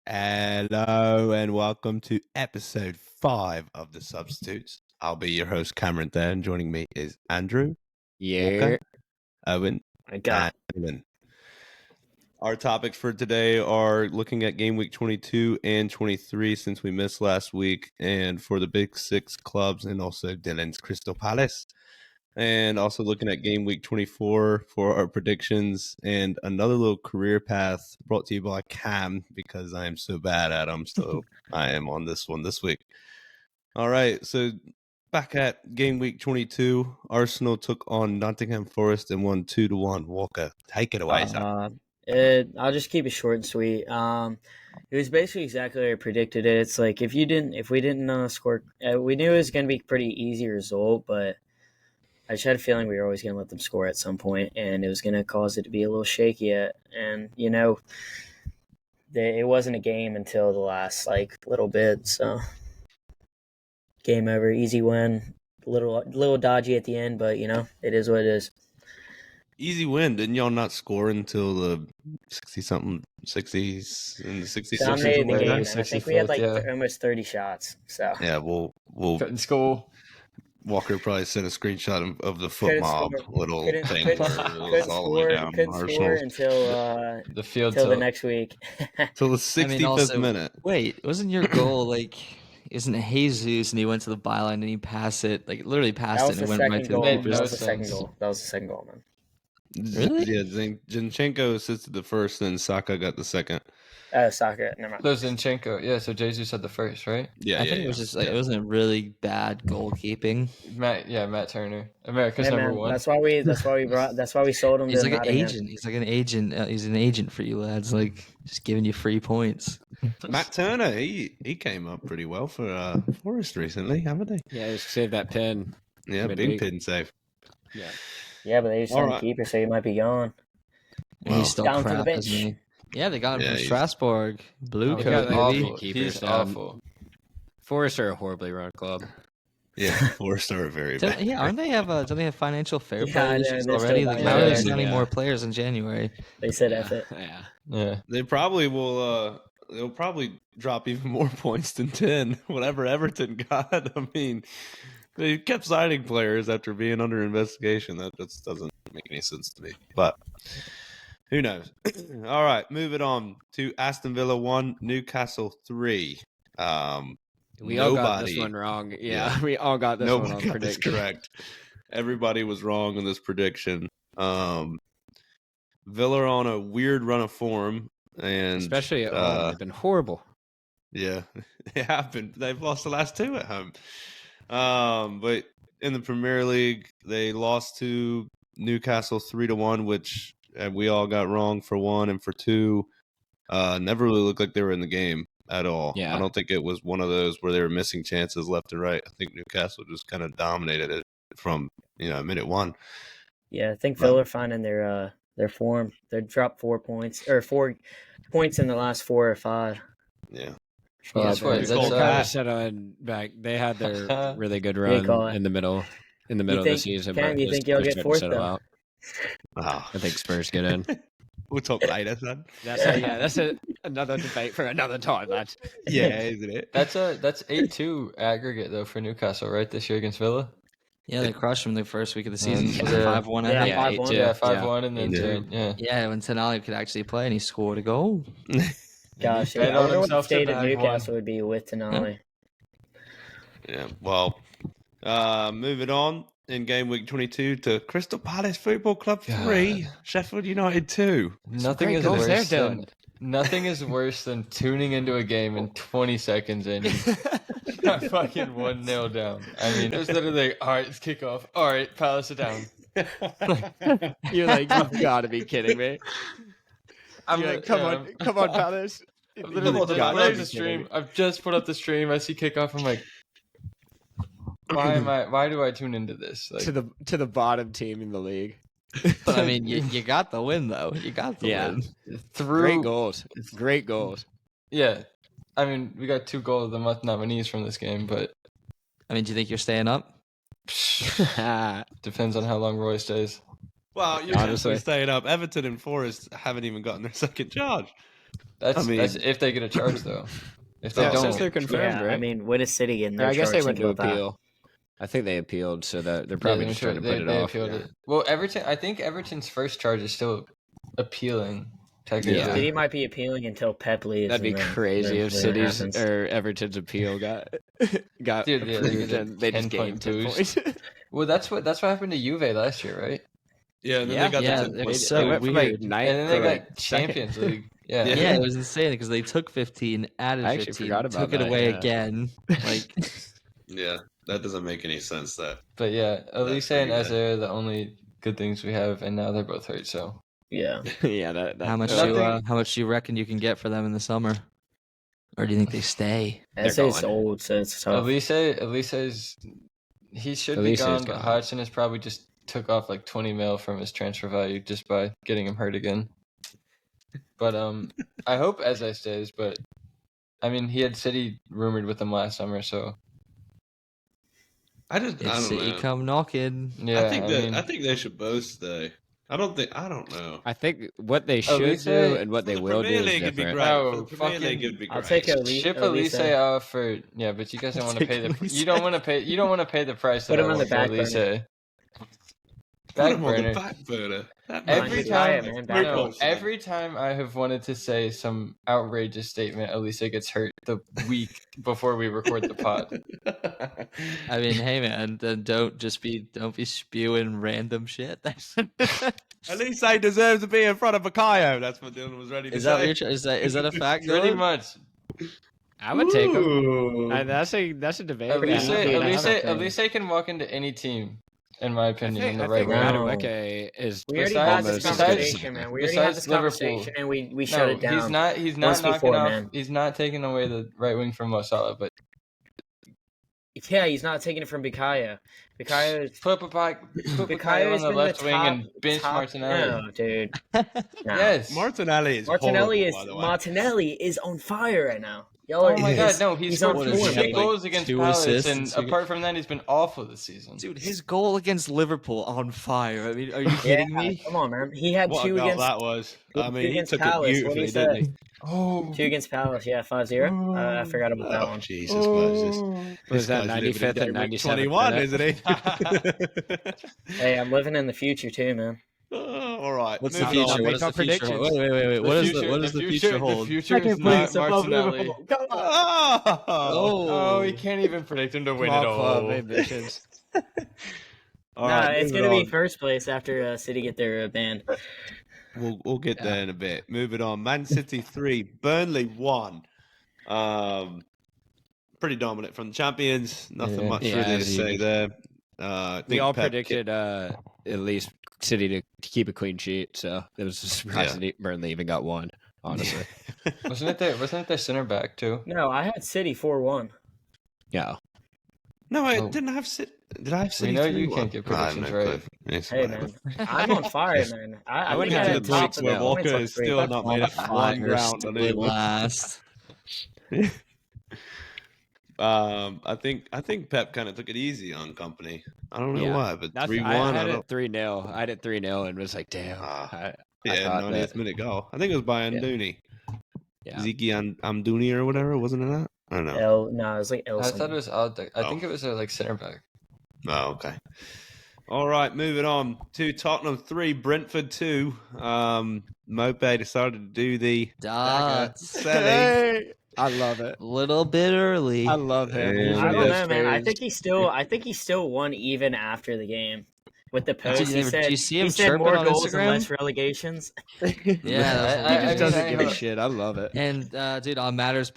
Hello and welcome to episode 5 of The Substitutes. I'll be your host, Cameron there, and joining me is Andrew, Walker, Owen, and Evan. Our topics for today are looking at game week 22 and 23 since we missed last week, and for the Big Six clubs and also Dylan's Crystal Palace. And also looking at game week 24 for our predictions and another little career path brought to you by Cam because I am so bad at them. So I am on this one this week. All right. So back at game week 22, Arsenal took on Nottingham Forest and won 2-1. Walker, take it away, sir. I'll just keep it short and sweet. It was basically exactly like I predicted it. It's like if we didn't score, we knew it was going to be a pretty easy result, but I just had a feeling we were always going to let them score at some point, and it was going to cause it to be a little shaky. And it wasn't a game until the last little bit. So game over, easy win. Little dodgy at the end, but it is what it is. Easy win. Didn't y'all not score until the 60s in the 60s? Dominated the game. I think we had almost 30 shots. So yeah, we'll couldn't score. Walker probably sent a screenshot of the foot mob little thing where it was all the way down. Couldn't score until the field till the next week. Till the 65th minute. Wait, wasn't your goal isn't it Jesus and he went to the byline and he passed it, literally passed it and it went right to the keeper? That was the second goal. That was the second goal, man. Really? Yeah, Zinchenko assisted the first, and Saka got the second. Saka, never mind. No, Zinchenko. Yeah, so Jesus had the first, right? Yeah, I think it was just it wasn't really bad goalkeeping. Matt Turner, America's number one. That's why we sold him. He's to like an Nottingham. agent. He's like an agent. He's an agent for you lads. Just giving you free points. Matt Turner, he came up pretty well for Forest recently, haven't he? Yeah, he saved that pin. Yeah, big pin save. Yeah, but they just signed the keeper, so he might be gone. Well, he's still down crap, to the bench. isn't he? Yeah, they got him from Strasbourg. Blue coat, awful. baby. He's awful. Forest are a horribly run club. Yeah, Forest are very bad. Yeah, don't they have financial fair play issues they're already? still Why are they bad. signing more players in January? They said F it. Yeah. They probably will. They'll probably drop even more points than 10. Whatever Everton got. I mean, they kept signing players after being under investigation. That just doesn't make any sense to me. But who knows? All right, moving on to Aston Villa 1, Newcastle 3. We all got this one wrong. Yeah. We all got this one on prediction. Correct. Everybody was wrong on this prediction. Villa are on a weird run of form, and especially at home. They've been horrible. Yeah, they have been. They've lost the last 2 at home. But in the Premier League, they lost to Newcastle 3-1, which we all got wrong for 1 and for 2. Never really looked like they were in the game at all. Yeah. I don't think it was one of those where they were missing chances left and right. I think Newcastle just kind of dominated it from minute 1. Yeah, I think Villa are finding their form. They dropped 4 points in the last 4 or 5. Yeah. That's kind of settling back. They had their really good run in the middle of the season. Cam, you think you'll get 4th though? Oh. I think Spurs get in. We'll talk later, son. That's another debate for another time, lads. Yeah, isn't it? That's 8-2 aggregate though for Newcastle, right, this year against Villa. Yeah, they crushed them the first week of the season. 5-1, Yeah, I think. 5-1. Yeah, 5-1, and then Yeah, when Tonali could actually play and he scored a goal. Gosh, bet I on wonder what the himself to state of bag Newcastle would be with Tonali. Yeah, well, moving on in game week 22 to Crystal Palace Football Club 3, Sheffield United 2. Nothing is worse than tuning into a game and 20 seconds in and fucking 1-0 down. I mean, it was literally all right, let's kick off. All right, Palace are down. You're like, you've got to be kidding me. I'm like, come on, Palace. I've literally just put up the stream. I've just put up the stream. I see kickoff. I'm like, why do I tune into this? Like, to the bottom team in the league. But I mean, you got the win though. You got the win. Great goals. Great goals. Yeah. I mean, we got 2 goals of the month nominees from this game, but I mean, do you think you're staying up? depends on how long Roy stays. Well, you're honestly staying up. Everton and Forest haven't even gotten their second charge. That's if they get a charge though. If they Since they're don't, confirmed, right? I mean, what is City getting their I guess charge? they went to Think about appeal. I think they appealed, so that they're probably just trying to put it off. Well, Everton. I think Everton's first charge is still appealing. Technically, Yeah. City might be appealing until Pep leaves. That'd be crazy if City's or Everton's appeal got Dude, approved and they just gained 10 points. Well, that's what happened to Juve last year, right? Yeah, and then they got the 10 points. So went weird. from like ninth And then they to got Champions League. Yeah. Yeah, it was insane because they took 15, added I actually 15, forgot about took it that, away yeah. again. Like, Yeah, that doesn't make any sense. But yeah, Elise and pretty Eze are the only good things we have, and now they're both hurt. So Yeah. yeah. That how much do you reckon you can get for them in the summer, or do you think they stay? Eze's old, so it's tough. Elise's he should be gone, but Hodgson has probably just took off like 20 mil from his transfer value just by getting him hurt again. But I hope Eze stays. But I mean, he had City rumored with him last summer, so I don't City know. come knocking. Yeah, I think they should both stay. I don't know. I think what they should do and what they will do is different. Oh, Premier League would be great. I'll take Ship Elise off for but you guys don't want to pay the. You don't want to pay the price. Put him on the back burner. Put him on the back burner. Every time I have wanted to say some outrageous statement, Elise gets hurt the week before we record the pod. I mean, hey man, then don't be spewing random shit. Elise deserves to be in front of Bakayo. That's what Dylan was ready to say. Is that a fact? Pretty much. I would take him. That's a debate. Elise can walk into any team. In my opinion, in the right way. Madueke is we already had this conversation, man. We already had this conversation, and we shut it down. He's not knocking off. Man. He's not taking away the right wing from Mo Salah, but yeah, he's not taking it from Bakayo. Bakayo is put Bakayo on the left wing and bench Martinelli. No, dude. No. Yes, Martinelli is on fire right now. Oh my god, no, he's on 2 goals against Palace, and apart from that, he's been awful this season. Dude, his goal against Liverpool on fire. I mean, are you kidding me? Come on, man. He had what 2 against that was. I mean, against he took Palace. it beautifully, didn't he? 2 against Palace, 5-0. I forgot about that one. Jesus Moses. Was that 95th and 97th? 21, isn't he? Hey, I'm living in the future too, man. All right. What's the future? What is the future? Wait. What does the future hold? The future is not Martinelli. Oh, he can't even predict him to win it all. Ambitions. It's gonna be first place after City get their ban. We'll get there in a bit. Moving on. Man City 3, Burnley 1. Pretty dominant from the champions. Nothing much really to say there. We all predicted at least City to keep a clean sheet, so it was a surprise that Burnley even got one. Honestly, wasn't it their center back too? No, I had City 4-1. Yeah. No, I didn't have City. Did I have City? We know you can't get predictions right. Hey man, I'm on fire, man. I went into the breaks where Walker is still not made it one round on it last. I think Pep kind of took it easy on Company. I don't know why, but 3-1. I had it 3-0. I had it 3-0 and was like, damn. 90th minute goal. I think it was by Anduni. Yeah. Ziki Amduni or whatever, wasn't it that? I don't know. No, it was like El. I thought it was I think it was like center back. Oh, okay. All right, moving on to Tottenham 3, Brentford 2. Mope decided to do the selling. I love it. A little bit early. I love him. I don't know, man. I think he still won even after the game. With the post, he said more goals and less relegations. Yeah, he just doesn't give a shit. I love it. And dude, on Matters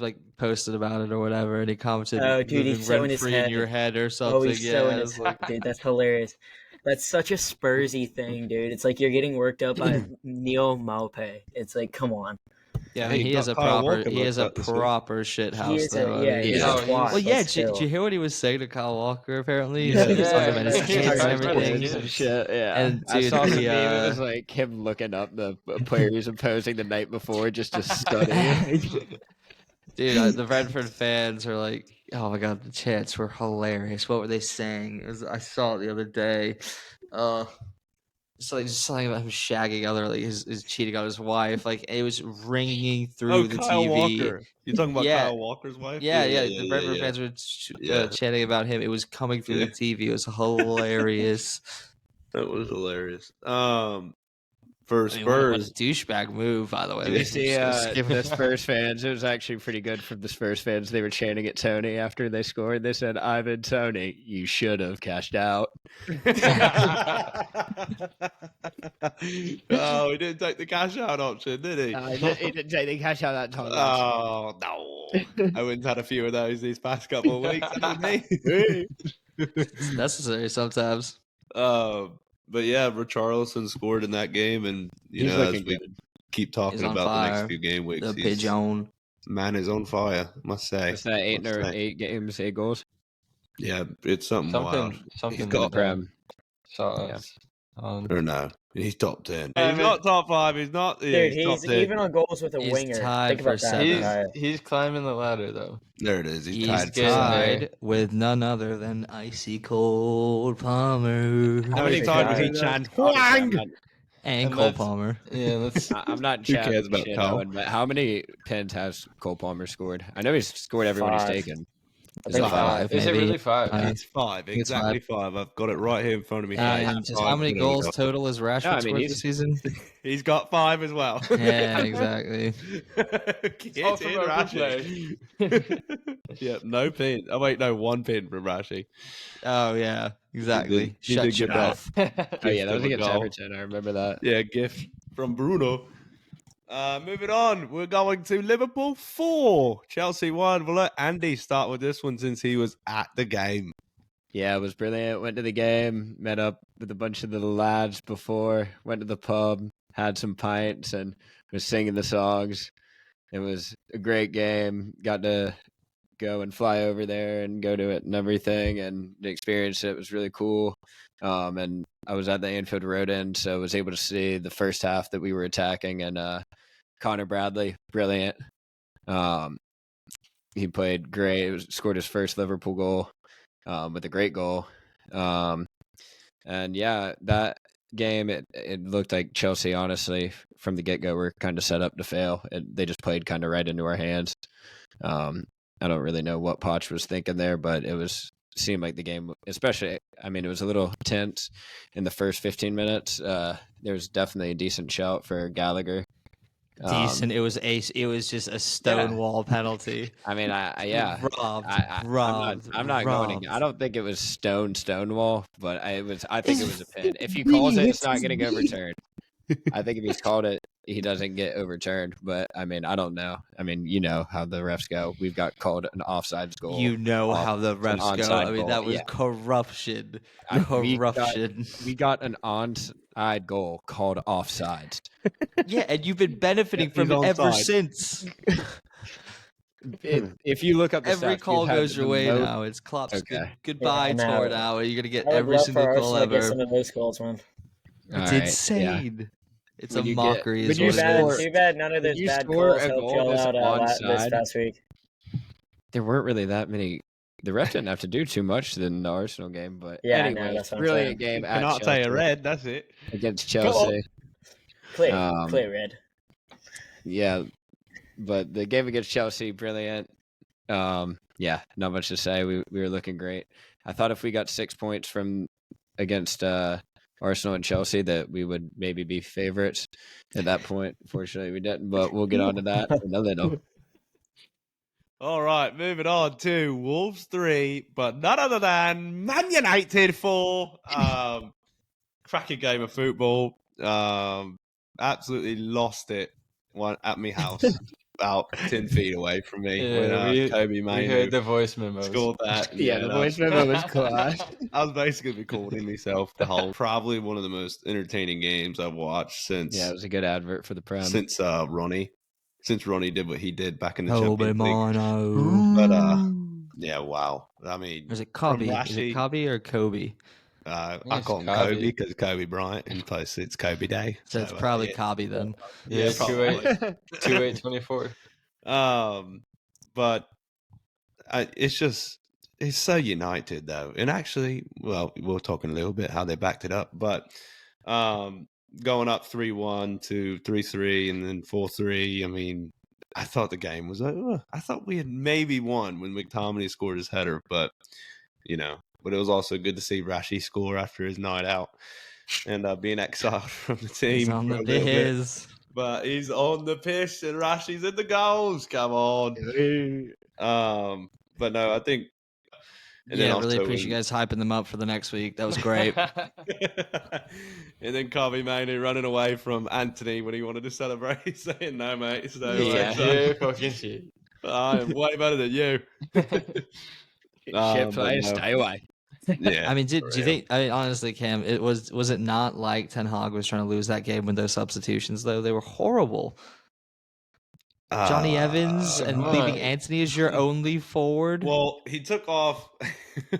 like posted about it or whatever, and he commented, "Oh, dude, he's so in his head. In your head or something." Oh, he's so in his head, dude. That's hilarious. That's such a Spursy thing, dude. It's like you're getting worked up by Neil Maupay. It's like, come on. Yeah, I mean, he is a proper shit house. He's a twat. Well, yeah, did you hear what he was saying to Kyle Walker? Apparently, he's talking about his kids and everything. Shit, yeah. And dude, I saw the meme. It was like him looking up the player he was imposing the night before, just to study. Dude, the Brentford fans are like, "Oh my god, the chants were hilarious." What were they saying? I saw it the other day. So like just something about him shagging other like his cheating on his wife. Like it was ringing through the Kyle TV. Walker. You're talking about Kyle Walker's wife? Yeah. The Brentford fans were chatting about him. It was coming through the TV. It was hilarious. That was hilarious. For Spurs, what a douchebag move, by the way. Did you see the Spurs fans? It was actually pretty good from the Spurs fans. They were chanting at Tony after they scored. They said, "Ivan Tony, you should have cashed out." Oh, he didn't take the cash out option, did he? He didn't take the cash out that time. Oh no! Owen's had a few of those these past couple of weeks, hasn't he? It's necessary sometimes. But yeah, Richarlison scored in that game, and you know, as we keep talking about the next few game weeks, the pigeon man is on fire. Must say, it's that 8 games, 8 goals. Yeah, it's something wild. Something got Prem. Or no, he's top 10. He's not top 5. He's not. Dude, he's even on goals with a winger. Think about that. He's climbing the ladder though. There it is. He's tied with none other than icy cold Palmer. How many times did he chant Wang? And Cole Palmer. Yeah, I'm not Who cares about Cole? But how many pins has Cole Palmer scored? I know he's scored everyone he's taken. I think 5. Is it really 5? It's 5. Exactly 5. I've got it right here in front of me. How many goals total has Rashford scored this season? He's got 5 as well. Yeah, exactly. Get in, Rashi. Yeah, no pin. Oh wait, no, 1 pin from Rashi. Oh yeah, exactly. Shut your mouth. Oh yeah, that was against Everton. I remember that. Yeah, gift from Bruno. Moving on, we're going to Liverpool 4, Chelsea 1. We'll let Andy start with this one since he was at the game. Yeah, it was brilliant. Went to the game, met up with a bunch of the lads before, went to the pub, had some pints, and was singing the songs. It was a great game. Got to go and fly over there and go to it and everything, and the experience it was really cool. And I was at the Anfield Road end, so I was able to see the first half that we were attacking, and Connor Bradley, brilliant. He played great. Scored his first Liverpool goal with a great goal. And yeah, that game, it looked like Chelsea, honestly, from the get-go, were kind of set up to fail. They just played kind of right into our hands. I don't really know what Poch was thinking there, but seemed like the game, especially, I mean, it was a little tense in the first 15 minutes. There was definitely a decent shout for Gallagher. Decent. It was just a stonewall penalty. I mean, robbed. I'm not going. I don't think it was stonewall, but I think it was a pin. If he calls it, it's not getting overturned. I think if he's called it, he doesn't get overturned. But I mean, I don't know. I mean, you know how the refs go. We've got called an offside goal. You know how the refs go. I mean, that was corruption. Corruption. We got an onside goal called offsides. Yeah, and you've been benefiting from it ever since. If you look up the every stats, call goes your way now. It's Klopp's goodbye tour now. You're gonna get every single goal ever. Get some of those goals, man. It's insane. Yeah. It's a mockery. Too bad none of those bad calls helped y'all out this past week. There weren't really that many. The ref didn't have to do too much in the Arsenal game, but anyway, brilliant game. Cannot say a red. That's it against Chelsea. Clear red. Yeah, but the game against Chelsea, brilliant. Yeah, not much to say. We were looking great. I thought if we got 6 points from against Arsenal and Chelsea that we would maybe be favorites at that point. Fortunately, we didn't, but we'll get on to that in a little. All right, moving on to Wolves 3, but none other than Man United 4. Cracking game of football. Absolutely lost it at my house. About 10 feet away from me when Kobe Mainoo heard the voice memo. Scored that. Yeah, the voice memo was class. I was basically recording myself the whole. Probably one of the most entertaining games I've watched since. Yeah, it was a good advert for the Prem. Since Ronnie did what he did back in the Champions League. But yeah, wow. I mean, is it Kobe? Is it Kobe or Kobe? I call him Kobe because Kobe Bryant, and plus it's Kobe Day. So it's probably Kobe then. Yeah, 2/8/24. But it's so United though, and actually, well, we'll talk in a little bit how they backed it up, but Going up 3-1 to 3-3 and then 4-3. I mean, I thought the game was I thought we had maybe won when McTominay scored his header, but but it was also good to see Rashi score after his night out and being exiled from the team. He's on the biz. But he's on the pitch and Rashi's in the goals. Come on. But no, I think. And I really appreciate you guys hyping them up for the next week. That was great. And then Kobe Mainoo running away from Anthony when he wanted to celebrate, saying, "No, mate, stay away." Fucking shit. I am way better than you. Shit play, stay away. Yeah. I mean, do you think? I mean, honestly, Cam, was it not like Ten Hag was trying to lose that game with those substitutions? Though they were horrible. Johnny Evans and leaving Anthony as your only forward. Well, he took off.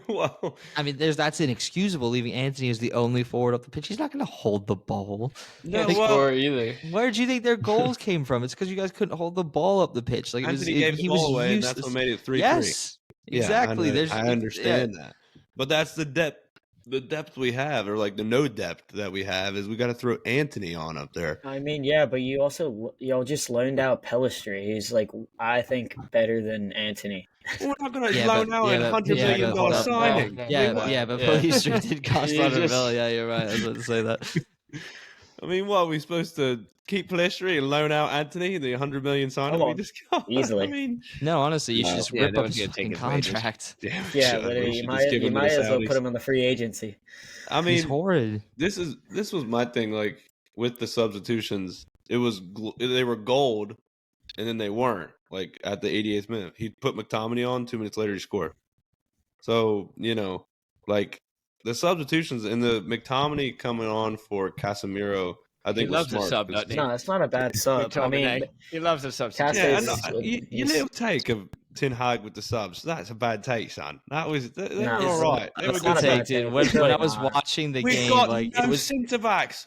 Well, I mean, that's inexcusable. Leaving Anthony as the only forward up the pitch. He's not going to hold the ball. No, score either. Where do you think their goals came from? It's because you guys couldn't hold the ball up the pitch. Like Anthony gave the ball away, and that's what made it 3-3. Yes, exactly. Yeah, I understand that, but that's the depth. The depth we have, or like the no depth that we have, is we got to throw Anthony on up there. I mean, yeah, but y'all just loaned out Pellistri. He's like, I think, better than Anthony. We're not going to loan out a $100 million signing. But Pellistri did cost $100 million. Yeah, you're right. I was about to say that. I mean, what are we supposed to keep Pellistri and loan out Anthony, the $100 million signing? We just can't. Easily. I mean, no, honestly, you should just rip up his contract. Yeah, literally, you might as well put him on the free agency. I mean, he's horrid. This was my thing. Like with the substitutions, they were gold, and then they weren't. Like at the 88th minute, he put McTominay on. 2 minutes later, he scored. So like. The substitutions and the McTominay coming on for Casemiro, I think he loves smart. a sub, doesn't he? No, it's not a bad sub. I mean, he loves a substitution. Your little take of Ten Hag with the subs, that's a bad take, son. They were all right. They were good take, dude. When I was watching the game, it was centre backs.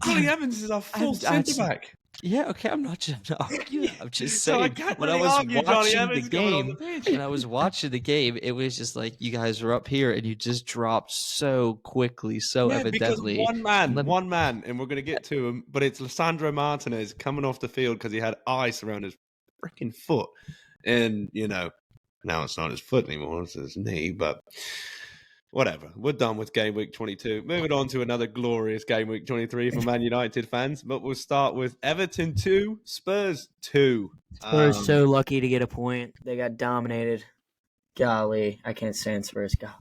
Johnny Evans is our full centre back. Yeah, okay, I'm not trying to argue. I'm just saying. No, I can't when really I was watching the game, it was just like you guys were up here and you just dropped so quickly, so evidently. Because one man, and we're going to get to him, but it's Lisandro Martinez coming off the field because he had ice around his freaking foot. And, now it's not his foot anymore, it's his knee, but whatever. We're done with game week 22. Moving on to another glorious game week 23 for Man United fans. But we'll start with Everton 2, Spurs 2. Spurs so lucky to get a point. They got dominated. Golly, I can't stand Spurs. God.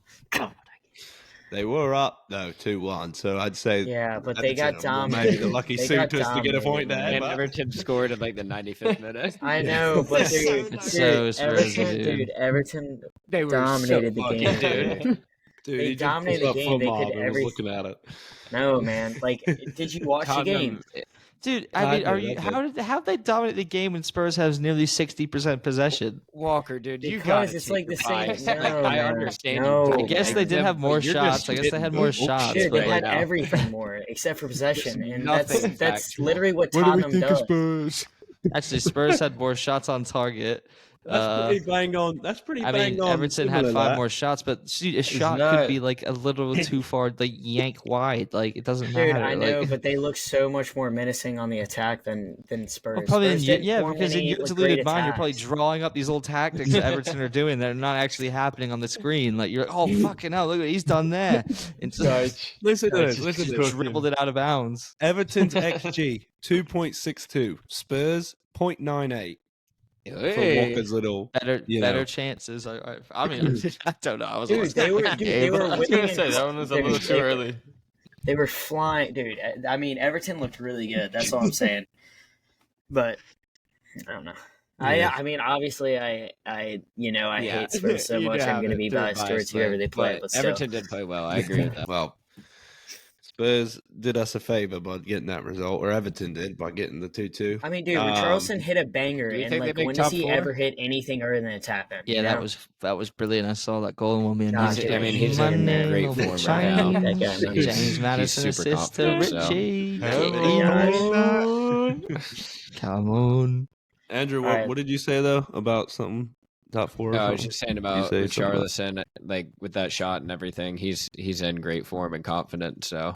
They were up, though, 2-1. So I'd say... Yeah, but they got dominated. Maybe the lucky suitors to get a point there. And Everton scored at like the 95th minute. I know, but Everton dominated the game, dude. Dude, they dominated the game. They could looking at it. No, man. Like, did you watch the game? Dude, I mean, how they dominate the game when Spurs has nearly 60% possession? Walker, dude, you guys, it's like the same. No, I understand. No, I guess they did have more shots. I guess they had more shots. Shit, they had everything more except for possession, and that's literally what Tottenham does. Spurs? Actually, Spurs had more shots on target. That's pretty bang on. I mean, Everton had 5 more shots, but a shot could be like a little too far, like yank wide. Like it doesn't matter. Dude, I know, but they look so much more menacing on the attack than Spurs. Well, probably Spurs because in your deluded mind, you're probably drawing up these little tactics that Everton are doing that are not actually happening on the screen. Like you're like, oh fucking hell, look what he's done there. And listen to this. Dribbled it out of bounds. Everton's XG 2.62, Spurs 0.98. Hey. For Walker's little better chances. I mean, I don't know. They were I was gonna say that one was a little too early. They were flying, dude. I mean, Everton looked really good. That's all I'm saying. But I don't know. Yeah. I mean, obviously, I hate Spurs so much. I'm going to be biased towards whoever they play. But Everton did play well. I agree with that. Well, Spurs did us a favor by getting that result, or Everton did by getting the 2-2. I mean, dude, Richarlison hit a banger, and like, when does he ever hit anything other than a tap in? Yeah, that was brilliant. I saw that goal and he's in great form right now. James Maddison assist to Richie. Come on. Andrew, what did you say though about something? top four? No, I was just saying about say something about- Richarlison, like with that shot and everything. He's in great form and confident. So,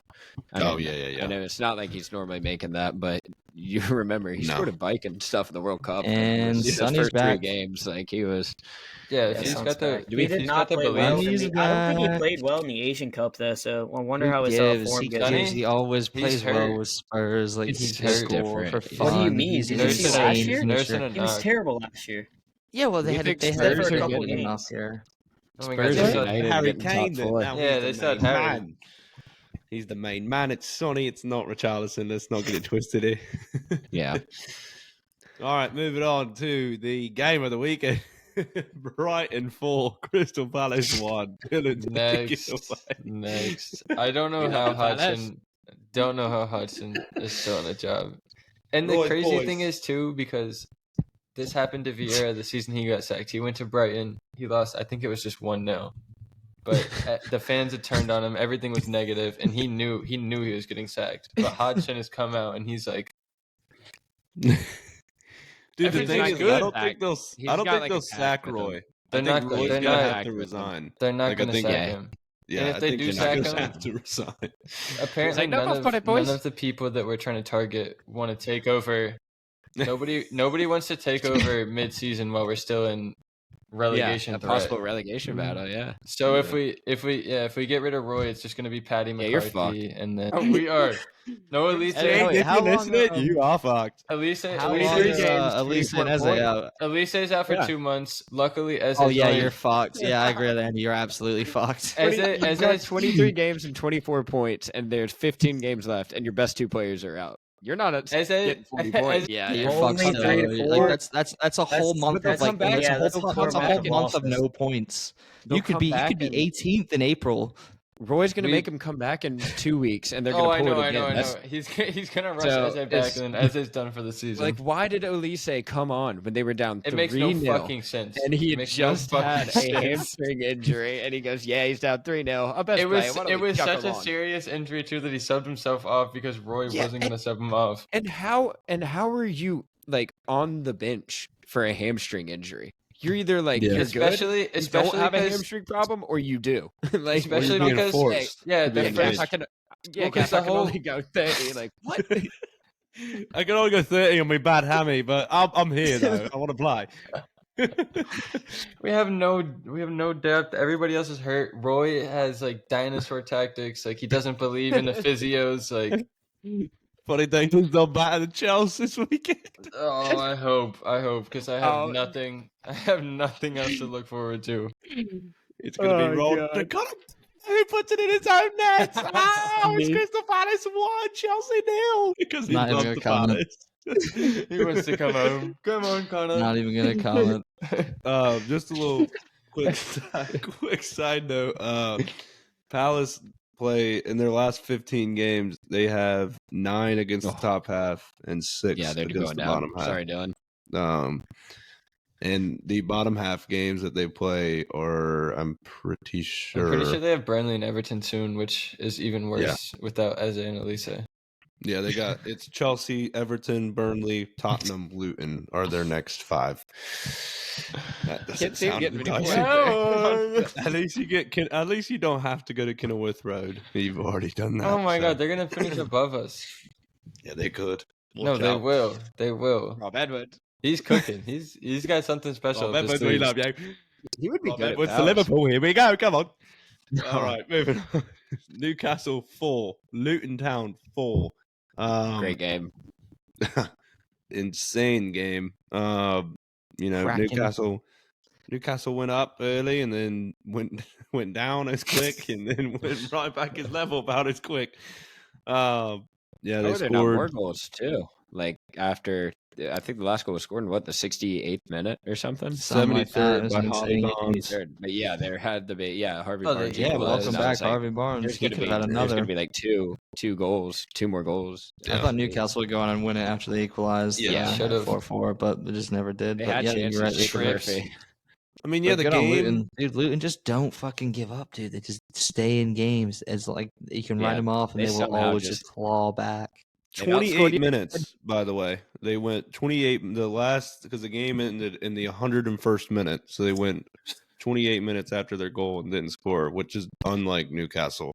I Oh, mean, yeah. I know it's not like he's normally making that, but you remember he No. scored a bike and stuff in the World Cup. And his Sonny's first back. 3 games, like he was. Yeah, Yeah, he's Son's got the. back. He did he's not got the play belief. well. He's I don't think he back. played well in the Asian Cup though. So I wonder Who how his gives? form He gets. Sonny? gives. He always He's plays well hurt. with Spurs. Like He's he's just just score for different. fun. What do you mean? He's Did an you see Nursing last insane year? nursing finisher. a He was knock. terrible last year. Yeah, well, Do they you had think they Except had for a Spurs are couple getting- games. here. Oh my Spurs God, are they said- United Harry getting top Kane then. 4. Now Yeah, he's they the said main Harry. man. He's the main man. It's Sonny. It's not Richarlison. Let's not get it twisted here. Yeah. All right, moving on to the game of the weekend. Brighton 4, Crystal Palace 1. Dylan, take it away. Next. I don't know We how love the Palace. Hudson. Don't know how Hudson is still on the job. And the Roy, crazy boys. thing is too, because this happened to Vieira the season he got sacked. He went to Brighton. He lost. I think it was just 1-0. But the fans had turned on him. Everything was negative, and he knew he was getting sacked. But Hodgson has come out, and he's like, Dude, the Everything's thing is, good. I don't think they'll. He's I don't got, think like, they'll a pact sack with him. Roy. They're I think not- Roy's they're gonna not- have to resign. they're not Like, I going to think- sack yeah. him. Yeah, And if I they think do they're sack gonna him- have to resign. Apparently, like, knock off on it, boys. none of the people that we're trying to target want to take over. Nobody wants to take over mid-season while we're still in relegation. a threat. possible relegation battle. Yeah. So if we get rid of Roy, it's just going to be Paddy Yeah, you're McCarthy, and then we are. No, Elise. Hey, wait, if how you're long, listening, you are fucked. Elise. How Elise long is is Elise and Eze out? Elise is out for Yeah. 2 months. Luckily, Eze. Oh yeah, you're fucked. Yeah, I agree with Andy. You're absolutely fucked. Eze. You've got 23 games and 24 points, and there's 15 games left, and your best 2 players are out. You're not at Eze. getting 40 points. Yeah, Only you're fucked. 3 to Still. 4. Like that's a whole month they'll of like come back. that's Yeah, a that's whole, a 4 that's a month whole of month of losses. no points. They'll You could come be back 18th in April. Roy's going to We- make him come back in 2 weeks, and they're Oh, going I to pull know, it I again. know, I That's- know. He's gonna rush So, Eze back, it's- and then Eze's done for the season. Like, why did Elise come on when they were down 3-0? it makes no fucking sense. And he It had makes no just fucking had a sense. hamstring injury, and he goes, "Yeah, he's down 3-0. I'll best It play. was Why don't it we was chuck such a along?" serious injury too that he subbed himself off because Roy Yeah, wasn't gonna sub him off. And how are you like on the bench for a hamstring injury? You're either like Yeah. you're good, you Especially don't have a because hamstring problem, or you do. Like, especially being because forced yeah, to be the engaged. first I can, Well, 'cause Gaff, I the can whole- only go 30. Like, what? I can only go 30 on my bad hammy, but I'm here though. I want to play. we have no depth. Everybody else is hurt. Roy has like dinosaur tactics. Like he doesn't believe in the physios. Like Funny thing, he's done better than Chelsea this weekend. oh, I hope because I have Oh. nothing. I have nothing else to look forward to. It's going to be rolled. God. God, who puts it in his own net? Oh, it's Crystal Palace 1, Chelsea 0. Because he Not even loves the gonna comment. Palace. He wants to come home. Come on, Connor. Not even gonna comment. Just a little quick side note. Palace play in their last 15 games. They have 9 against the top half and 6 Yeah, they're against going the down. bottom half. Sorry, Dylan. And the bottom half games that they play are, I'm pretty sure. I'm pretty sure they have Burnley and Everton soon, which is even worse without Eze and Elise. Yeah, they got it's Chelsea, Everton, Burnley, Tottenham, Luton are their next 5. That doesn't Can't seem to sound get many enticing. points. At least you don't have to go to Kenilworth Road. You've already done that. Oh my so- God, they're gonna finish above us. Yeah, they could. No, Watch they out. will. They will. Rob Edwards. He's cooking. He's got something special. Rob up his Edwards, we sleeves. love you. He would be Rob good. Edwards at to Palace. Liverpool. Here we go. Come on. All right, moving on. Newcastle 4, Luton Town 4. Great game. Insane game. Cracking. Newcastle went up early and then went down as quick and then went right back as level about as quick. Yeah, they They're not more scored. goals too. Like after, I think the last goal was scored in what, the 68th minute or something. Something like that. 73rd It was by an Harvey insane Barnes. Third. But yeah, there had to be Harvey Oh, Barnes. yeah, Yeah, Equalized. welcome That back, was like, Harvey Barnes. There's He gonna could be have had another. like two goals, 2 more goals. I thought Newcastle would go on and win it after they equalized. Yeah, should've. 4-4, but they just never did. They But had yeah, chances. you're right. They Trips. tripped. I mean, yeah, But the good on game. Luton. Dude, Luton just don't fucking give up, dude. They just stay in games. It's like you can write Yeah, them off and they they will somehow always just- just claw back. 28 minutes, by the way. They went 28. Because the game ended in the 101st minute, so they went 28 minutes after their goal and didn't score, which is unlike Newcastle.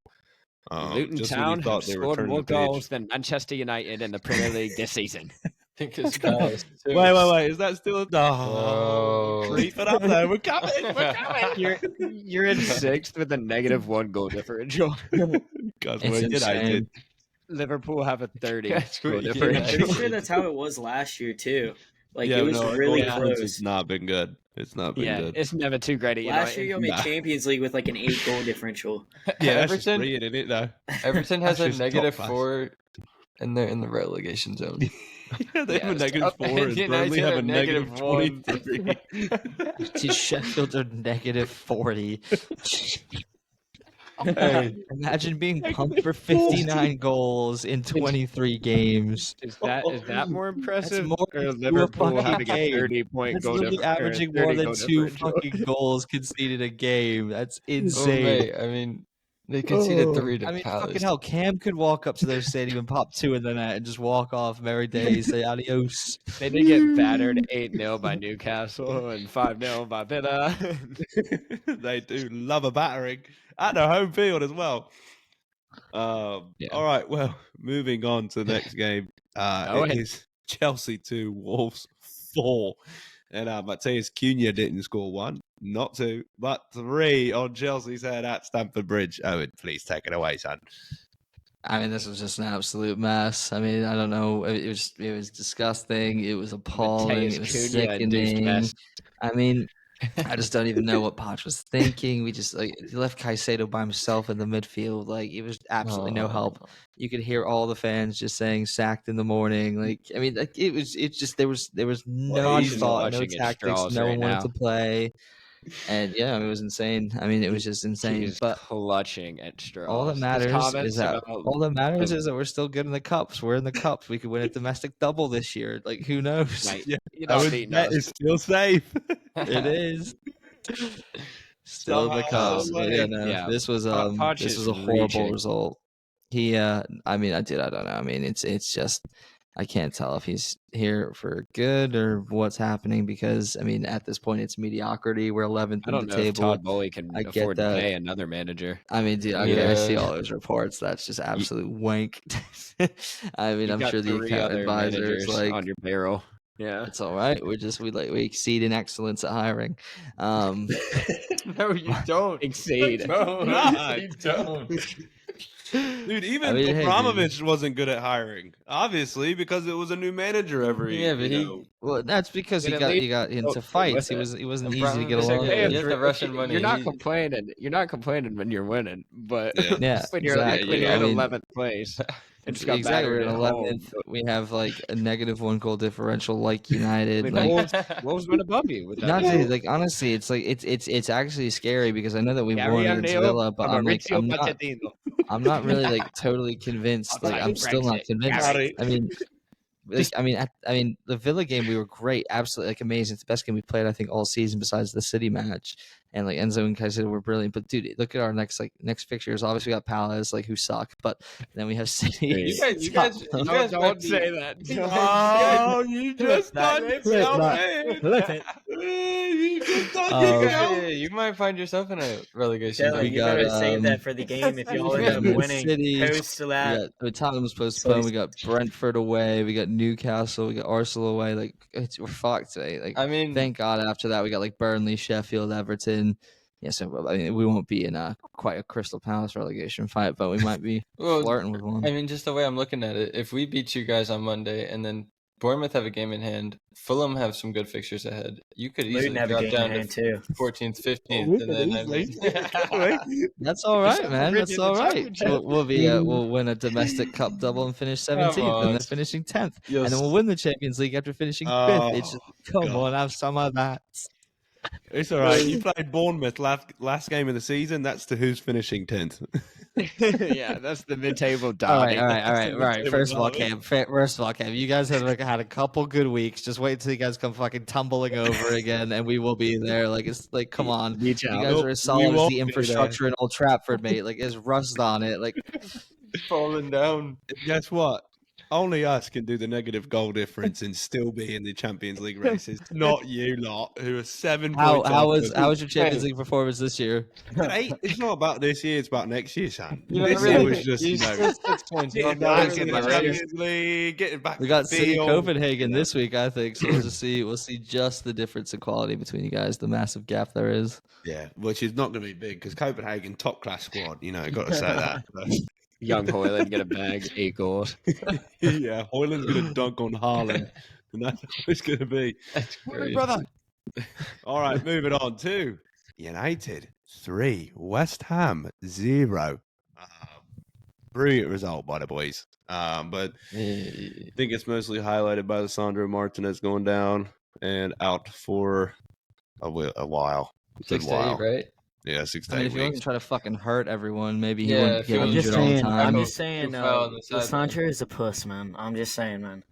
Luton just Town when you thought have they were scored turning more the page. goals than Manchester United in the Premier League this season. I think it's Palace too. Wait. Is that still creep it up there? We're coming. You're in 6th with a -1 goal differential. Because we're United. Liverpool have a 30 goal I'm differential. pretty sure that's how it was last year too. Like it was really close. It's not been good. It's not been good. It's never too great at United. Last year you made Champions League with like an 8 goal differential. Yeah, Everton, isn't it though? Everton has a -4, and they're in the relegation zone. Yeah, they have a -4, and Burnley have a -23. Sheffield are -40. Hey, imagine being pumped for 59 goals in 23 games. Is that more impressive? More or Liverpool having a game. 30-point goal literally averaging more than 2 fucking goals conceded a game. That's insane. Mate, I mean, they conceded 3 to Palace. Fucking hell, Cam could walk up to their stadium and pop 2 in the net and just walk off every day, say adios. They did get battered 8-0 by Newcastle and 5-0 by Villa. They do love a battering at their home field as well. All right, well, moving on to the next game. It is Chelsea 2, Wolves 4. And Matheus Cunha didn't score 1, not 2, but 3 on Chelsea's head at Stamford Bridge. Owen, please take it away, son. I mean, this was just an absolute mess. I mean, I don't know. It was disgusting. It was appalling. It was sickening. I mean, I just don't even know what Poch was thinking. We just he left Caicedo by himself in the midfield. Like, it was absolutely no help. You could hear all the fans just saying "sacked" in the morning. Like, I mean, like there was no thought, no tactics, no one wanted to play. And yeah, it was insane. I mean, it was just insane. He's but clutching at straws. All that matters is that we're still good in the cups. We're in the cups. We could win a domestic double this year. Like, who knows? Right. That is still safe. It is. Still in the cups. This was a horrible result. I don't know. I mean, it's just I can't tell if he's here for good or what's happening because, I mean, at this point, it's mediocrity. We're 11th in the table. I don't know if Todd Bowley can afford to pay another manager. I mean, dude, I see all those reports. That's just absolute wank. I mean, I'm sure the account advisor is like on your payroll. Yeah, it's all right. We exceed in excellence at hiring. No, you don't exceed. No, you don't. Dude, even Abramovich wasn't good at hiring, obviously, because it was a new manager every. Yeah, but well, that's because he got into fights. He wasn't easy to get along with. The Russian money. You're not complaining. You're not complaining when you're winning, but yeah, when you're in 11th place. Exactly, we're in 11th. We have like a -1 goal differential, like United. Wolves went above you. With that. Not really, like honestly, it's like it's actually scary because I know that we won against Villa, but I'm not really like totally convinced. Like I'm still not convinced. I mean, the Villa game we were great, absolutely like amazing. It's the best game we played I think all season besides the City match. And like Enzo and Caicedo were brilliant, but dude, look at our next fixtures. Obviously, we got Palace, like who suck, but then we have City. You guys don't say that. Oh, you just done it. You might find yourself in a relegation. You gotta save that for the game if y'all end up winning. Post to that. Tottenham's postponed. We got Brentford away. We got Newcastle. We got Arsenal away. Like we're fucked today. Like, I mean, thank God. After that, we got like Burnley, Sheffield, Everton. Yeah, so I mean, we won't be in quite a Crystal Palace relegation fight, but we might be flirting with one. I mean, just the way I'm looking at it, if we beat you guys on Monday and then Bournemouth have a game in hand, Fulham have some good fixtures ahead, you could easily drop down to 14th, 15th. That's all right, man. That's all right. We'll win a domestic cup double and finish 17th, and then finishing 10th, and then we'll win the Champions League after finishing 5th. It's just come on, have some of that. It's all right. You played Bournemouth last game of the season. That's to who's finishing 10th. Yeah, that's the mid-table derby. All right. First of all, Cam, you guys have had a couple good weeks. Just wait till you guys come fucking tumbling over again, and we will be there. Like it's like, come on, you guys are as solid as the infrastructure in Old Trafford, mate. Like there's rust on it. Like falling down. Guess what? only us can do the negative goal difference and still be in the Champions League races. Not you lot, who are 7 points. How was your Champions League performance this year? It's not about this year; it's about next year, son. You know, This really, year was just getting back in the Champions League, getting back. We got City field. Copenhagen this week, I think. So we'll see just the difference in quality between you guys, the massive gap there is. Yeah, which is not going to be big because Copenhagen top class squad. You know, got to say that. Young Hoyland get a bag, 8 goals. Yeah, Hoyland's going to dunk on Haaland, and that's what it's going to be. That's great. Brother. All right, moving on to United 3, West Ham 0. Brilliant result by the boys. But I think it's mostly highlighted by Lisandro Martinez going down and out for a while. 6 to 8, right? Yeah, 6 to 8 I mean, if he weeks. wasn't trying to fucking hurt everyone, maybe he Yeah, wouldn't if get he was injured just all the saying- time. I'm just saying, Who fell on the sideline? Lisandro is a puss, man. I'm just saying, man.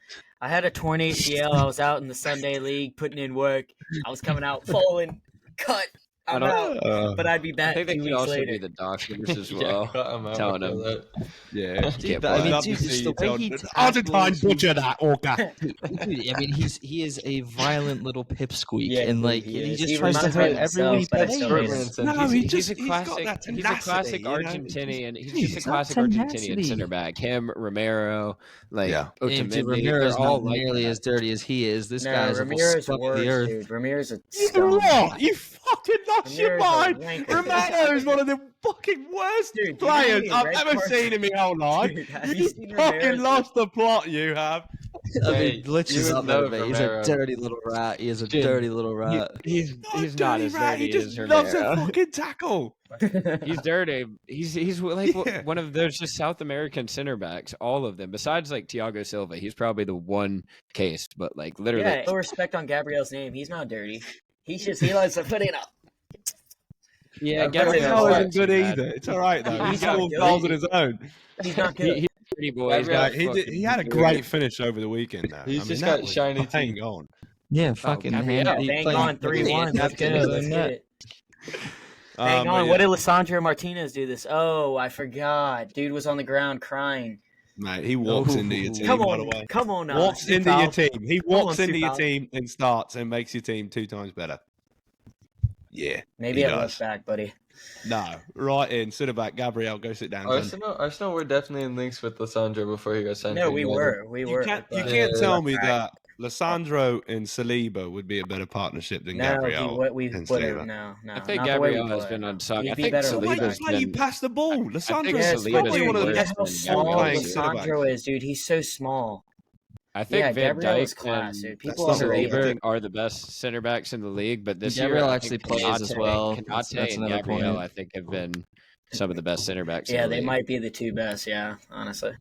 I had a torn ACL. I was out in the Sunday league putting in work. I was coming out, falling, cut. I'm out. But I'd be I back think they 2 could weeks also later. be the doctors as Yeah, well. cut him out telling before him. that. Yeah. Dude, but I mean, dude, it's the way he Argentine tackles. butcher that, Orca. Dude, I mean, he is a violent little pipsqueak, Yeah, and like he he is. just He tries to reminds me hurt of everyone he himself, but I still hate plays. him. No, he's a he's got classic. that He's a tenacity, classic you know? Argentinian. He's Dude, just a he's got classic tenacity. Argentinian center back. Him, Romero, like Yeah. And Otamendi. dude, Ramirez They're all not like nearly that. as dirty as he is. This No, guy's a Ramirez scum of worse, the earth. dude. Ramirez a You scum. what? You fucking lost your Ramirez a mind. wanker. Romano is one of the fucking worst Dude, do you know how players many I've red ever cards- seen in my whole life. Dude, have you You seen fucking Ramirez? lost the plot, you have. I Hey, mean, Glitch you is would up there, know mate. He's a Romero. dirty little rat. He is a Dude, dirty little rat. He's not as rat. dirty He just as loves a Romero. fucking tackle. He's dirty. He's like Yeah. one of those just South American center backs. All of them, besides like Thiago Silva, he's probably the one case. But like literally, Yeah, no respect on Gabriel's name. He's not dirty. He likes to put it up. yeah, I've Gabriel heard Gabriel that's isn't good either. It's all right though. He He's not scores good. goals on his own. He's not good. He's a pretty boy. He's Gabriel, got He had a great finish over the weekend though. He's I mean, just that got was shiny bang teeth. on. Yeah, fucking Gabriel. hand. he Bang played- on 3-1. Let's Captain go. his Let's own get net. it. Hang But on. yeah, What did Lisandro Martinez do this? Oh, I forgot. Dude was on the ground crying. mate, he walks into your team. Come by the on. way. Come on now. Walks into Supal. your team. He Come walks on, into your Supal. team and starts and makes your team 2 times better. Yeah. Maybe he at does. left back, buddy. No, right in. Sit back. Gabriel, go sit down. son. Arsenal were definitely in links with Lisandro before he got signed. No, to we United. were. We You were. can't, you but- can't Yeah. tell me that Lisandro and Saliba would be a better partnership than No, Gabriel. we and whatever. Saliba. No. I think not the way we Gabriel has play. been unsung. He'd I be think better The way Saliba's you been. pass the ball. Lisandro's Yeah, it's Saliba's probably been one of the worse best how than small playing Gabriel. centre backs. Lisandro is, dude. He's so small. I think Yeah, Van Gabriel is Dijk class, and dude. People That's not underrate the Saliba him. are the best center backs in the league, but this Gabriel year I actually think plays as well. That's Konate and another Gabriel, point. I think, have been some of the best center backs. Yeah, in the they league. might be the 2 best. Yeah, honestly,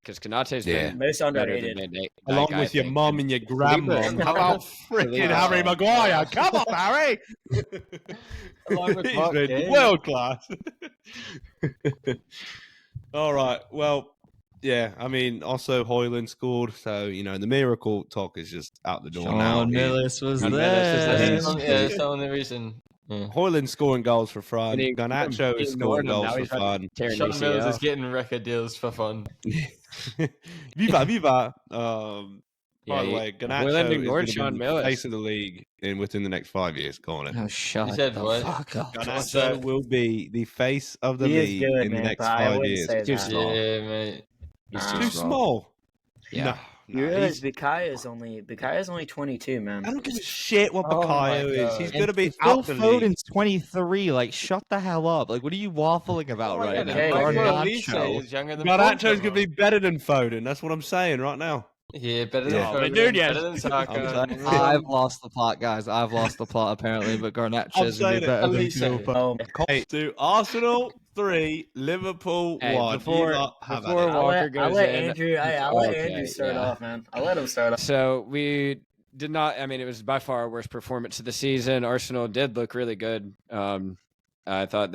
because Konate's Yeah. been most better than underrated. Van Dijk. Along I with your think. mum and your grandmom. How about freaking Saliba. Harry Maguire? Come on, Harry. Along with He's Mark been Gay. world class. All right. Well, yeah. I mean, also Hoyland scored, so you know the miracle talk is just out the door now. Sean Millis was Sean Millis is there. there. That's the only reason. Yeah. Hoyland scoring goals for fun. And he- Garnacho he is scoring ignored him. goals Now for he's about fun. Tearing Sean Mills ACL. is getting record deals for fun. Viva, viva. By the Yeah, way, Hoyland Garnacho is ignored going to Sean be the Millis. face of the league within the next 5 years. Go on it. Oh, shut You said the what? fuck up. Garnacho will be the face of the He is league good, in the man, next but I 5 wouldn't years. say Too that. small. Yeah, mate. He's Nah. too Too small. Yeah. No, You no, realize he's- Bukayo's only 22, man. I don't give a shit what Oh my Bukayo is. God. He's And going to be Phil out the league. Foden's 23. Like, shut the hell up. Like, what are you waffling about Oh my right God, now? Okay, Marco Garnacho. Olise is younger than Garnacho's both of going to be them. better than Foden. That's what I'm saying right now. Yeah, better than Yeah. Foden, Dude, yes. better than Saka. I'm saying- I've lost the plot, guys. I've lost the plot, apparently, but Garnacho's I'm going to saying be it. better than Olise. Phil Foden. Hey, to Arsenal 3, Liverpool Hey, 1. before- You lot have at before it. Walker I'll goes let in. Andrew. I'll let Okay, Andrew start yeah. off, man. I'll let him start off. So we did not. I mean, it was by far our worst performance of the season. Arsenal did look really good. I thought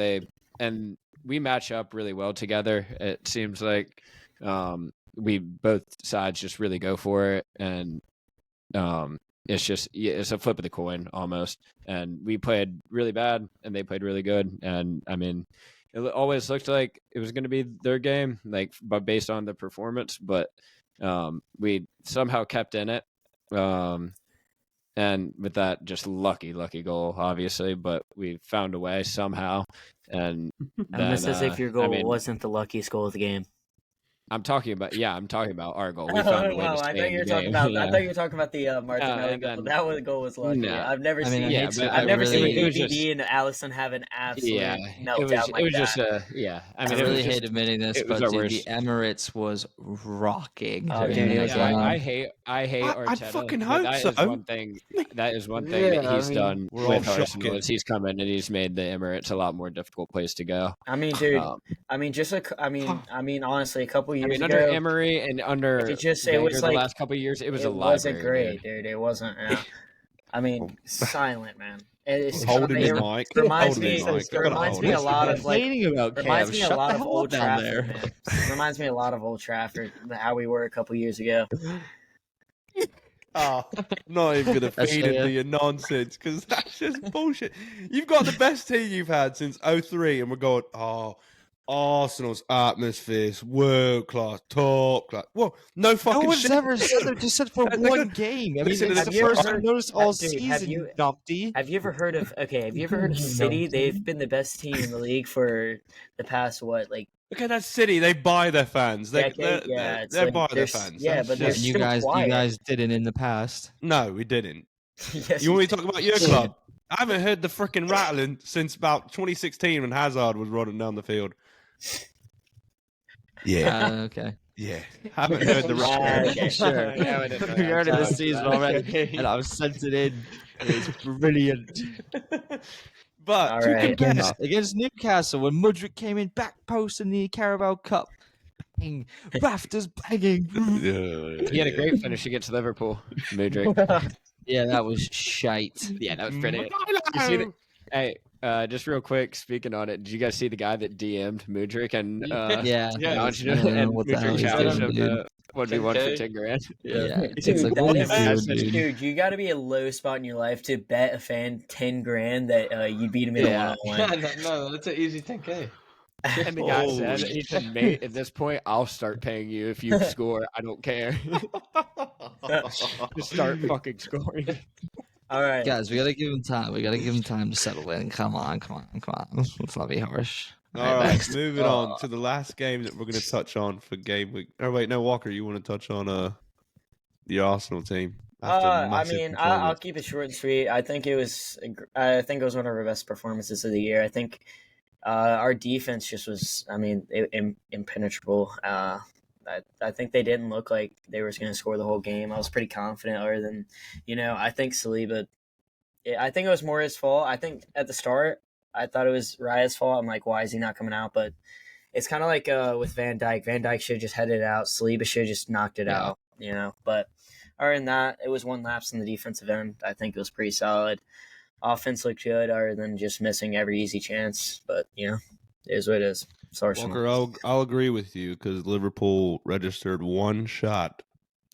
and we match up really well together. It seems like we both sides just really go for it, and it's a flip of the coin almost. And we played really bad, and they played really good. And I mean, it always looked like it was going to be their game, like but based on the performance, but. We somehow kept in it. And with that, just lucky goal, obviously, but we found a way somehow. And then, almost as if your goal wasn't the luckiest goal of the game. I'm talking about our goal. We found a way to stay in the game. I thought you were talking about the Martinelli goal. That goal was lucky. No. I've never seen. I've never seen BBD and Allison have an absolute meltdown like that. I mean, I really hate admitting this, but dude, the Emirates was rocking. Oh, dude, I hate Arteta. I fucking hope that so. Is one thing that he's done with Arsenal is he's come in and he's made the Emirates a lot more difficult place to go. I mean, dude. Honestly, a couple years ago, under Emery and under it was the last couple of years, it was a library. It wasn't great, dude. It wasn't. I mean, silent, man. It reminds me a lot of Old Trafford. Man. Reminds me a lot of Old Trafford, how we were a couple years ago. I'm not even going to feed into your nonsense because that's just bullshit. You've got the best team you've had since 2003 and we're going, Arsenal's atmosphere's world class, top class. Well, no fucking shit. No one's ever said that. Just said for one game. I mean, it's the first I've noticed all season. Have you ever heard of City? They've been the best team in the league for the past Look at that City. They buy their fans. They buy their fans. Yeah, but you guys didn't in the past. No, we didn't. Yes, you want me to talk about your club? I haven't heard the freaking rattling since about 2016 when Hazard was running down the field. Yeah. Okay. Yeah. Haven't heard the rattling. Sure. We heard it this season already, and I was sent it in. It's brilliant. But against Newcastle, when Mudryk came in back post in the Carabao Cup, bang, rafters banging. He had a great finish against Liverpool, Mudryk. Yeah, that was shite. Yeah, that was pretty. You see hey, just real quick, speaking on it, did you guys see the guy that DM'd Mudryk and Mudryk challenged him to 1v1 for 10 grand? Yeah. Dude, you got to be a low spot in your life to bet a fan 10 grand that you beat him in a one-on-one. No, that's an easy 10K. And the guy said, mate, at this point, I'll start paying you if you score. I don't care. Just start fucking scoring. All right, guys, we gotta give him time. We gotta give him time to settle in. Come on. Let's not be harsh. All right, moving on to the last game that we're going to touch on for game week. Oh wait, no, Walker, you want to touch on the Arsenal team? I'll keep it short and sweet. I think it was one of our best performances of the year. I think our defense just was, impenetrable. I think they didn't look like they were going to score the whole game. I was pretty confident, other than, I think Saliba. I think it was more his fault. I think at the start, I thought it was Raya's fault. I'm like, why is he not coming out? But it's kind of like with Van Dijk. Van Dijk should have just headed it out. Saliba should have just knocked it out, But other than that, it was one lapse in the defensive end. I think it was pretty solid. Offense looked good, other than just missing every easy chance. But, it is what it is. Walker, I'll agree with you because Liverpool registered one shot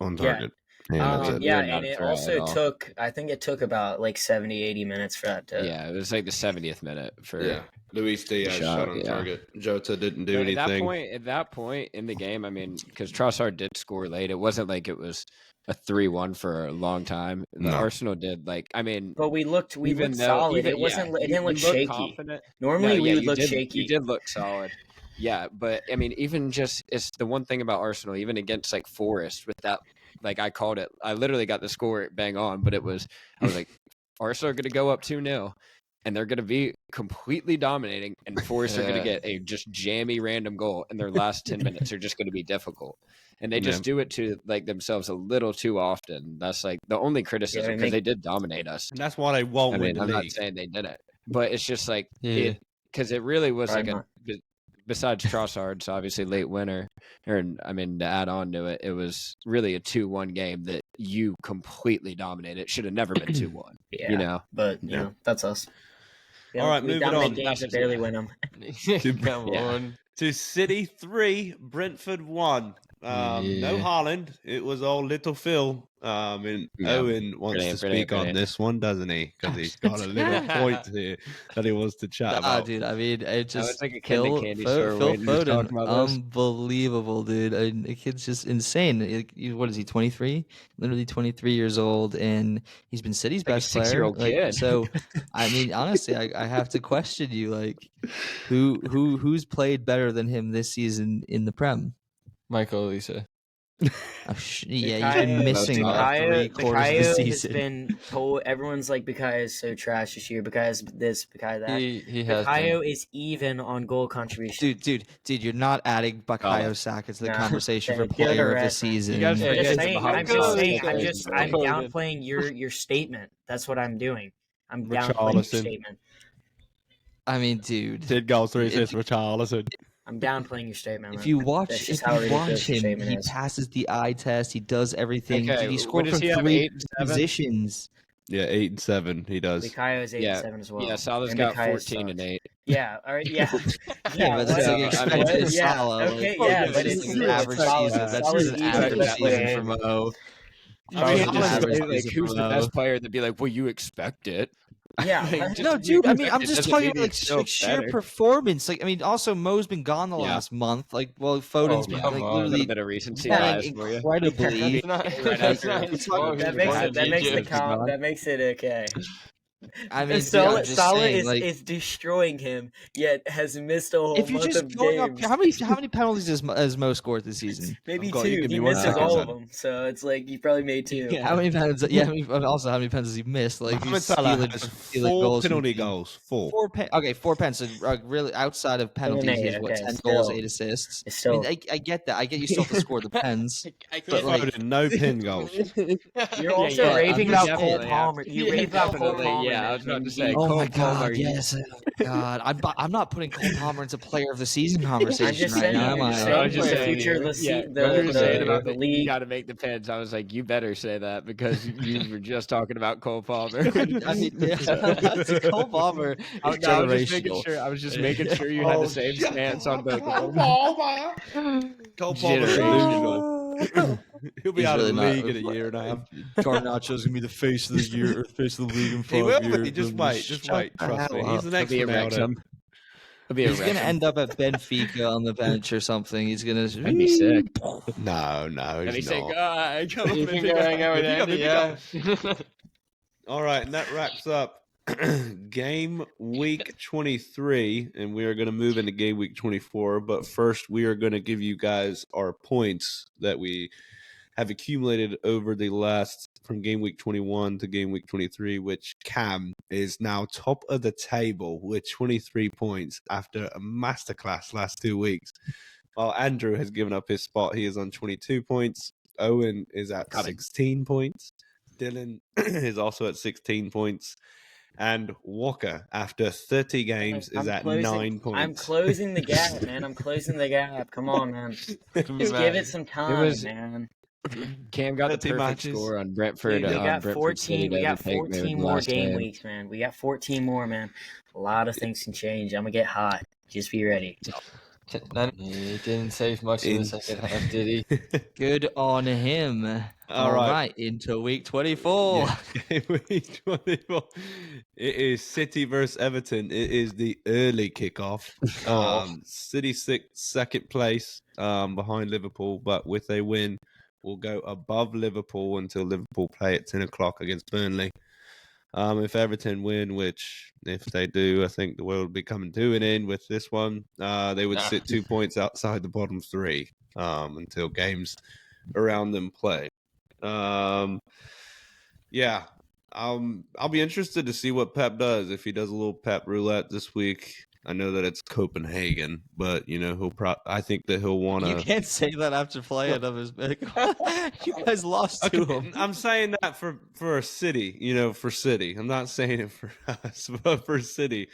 on target. And it also took, I think it took about 70, 80 minutes for that to... Yeah, it was like the 70th minute for... Yeah, Luis Diaz shot on target. Jota didn't do anything. At that point in the game, because Trossard did score late, it wasn't like it was a 3-1 for a long time. No. Arsenal did, But we looked solid. It didn't look shaky. Confident. Normally we would look shaky. You did look solid. Yeah, but, even just, it's the one thing about Arsenal, even against, Forest, with that, I called it, I literally got the score bang on, but I was like, Arsenal are going to go up 2-0, and they're going to be completely dominating, and Forest are going to get a just jammy random goal, and their last 10 minutes are just going to be difficult. And they just do it to, themselves a little too often. That's, the only criticism, because they did dominate us. And that's why they won't win the league. I'm not saying they didn't, but it's just, because it really was, besides Trossard's obviously late winner, to add on to it, it was really a 2-1 game that you completely dominated. It should have never been 2-1. But that's us. All right, moving on. Games that barely win them. Come on. To City 3, Brentford 1. No Haaland. It was all little Phil. And Owen wants to speak on this one, doesn't he? Because he's got a little point here that he wants to chat about. Dude, I mean, it just like a Phil Foden, about unbelievable, dude. I mean, the kid's just insane. What is he? 23, literally 23 years old, and he's been City's best player. 6-year-old kid. So, I mean, honestly, I have to question you. Like, who's played better than him this season in the Prem? Michael Olise. He's been missing about 3 quarters of the season. Has been told, everyone's like, Bukayo is so trash this year. Bukayo's this, Bukayo that. He has Bukayo is even on goal contribution. Dude, you're not adding Bukayo Saka to the conversation for player of the season. I'm downplaying your statement. That's what I'm doing. I'm downplaying your statement. I mean, dude. 10 goals, 3 assists for Richarlison. I'm downplaying your statement. If you watch him, he passes the eye test. He does everything. Okay, Did he score from 3 positions? Yeah, 8 and 7. He does. Bukayo is 8 and 7 as well. Yeah, Salah's got 14 and 8. Yeah, all right, yeah. But that's like expected Salah. Okay, yeah, but it's an average season. That's just an average season from O. Who's the best player that'd be like, well, you expect it? Yeah. No, dude, I mean, I'm just talking about like sheer performance. Like, I mean, also Mo's been gone the last month. Like, well, Foden's been like literally a little bit of recency bias for you. Incredibly. That makes it okay. I mean, Salah is destroying him, yet has missed a whole month of games. How many penalties has Mo scored this season? Maybe 2. He misses all of them, so it's like you probably made 2. Yeah. How many penalties? Yeah, also how many penalties he missed? Like Mohamed Salah has 4 penalty goals. 4. 4 penalties. So, really, outside of penalties, he's 10 goals, 8 assists. I mean, I get that. I get you still have to score the pens. But like, no pin goals. You're also raving about Cole Palmer. You rave about Cole Palmer. Yeah, I was about to say. Oh my God! Yes, God. I'm not putting Cole Palmer into Player of the Season conversation right now. I was just saying. The league. You got to make the pens. I was like, you better say that because you were just talking about Cole Palmer. I mean, Cole Palmer. I was just making sure you had the same stance on both of them. Cole Palmer. He'll be out of the league in a year and a half. Garnacho's gonna be the face of the year, face of the league in 5 years. He will be. Just wait. Trust me. He's the next Ronaldo. He's gonna end up at Benfica on the bench or something. He's gonna be sick. No, he's not. All right, and that wraps up game week 23, and we are going to move into game week 24. But first, we are going to give you guys our points that we have accumulated over the last from game week 21 to game week 23, which Cam is now top of the table with 23 points after a masterclass last 2 weeks. While Andrew has given up his spot, he is on 22 points. Owen is at 16 points. Dylan is also at 16 points. And Walker, after 30 games, is at 9 points. I'm closing the gap, man. I'm closing the gap. Come on, man. Just give it some time, man. Cam got the perfect score on Brentford. We got 14. We got 14 more game weeks, man. We got 14 more, man. A lot of things can change. I'm gonna get hot. Just be ready. He didn't save much in the second half, did he? Good on him. All right, into week 24. Yeah. Week 24. It is City versus Everton. It is the early kickoff. City second place behind Liverpool, but with a win, will go above Liverpool until Liverpool play at 10 o'clock against Burnley. If Everton win, which if they do, I think the world will be coming to an end with this one. They would sit 2 points outside the bottom 3 until games around them play. I'll be interested to see what Pep does. If he does a little Pep roulette this week, I know that it's Copenhagen, but I think that he'll want to. You can't say that after playing of his. You guys lost to him. I'm saying that for City, for City. I'm not saying it for us, but for City,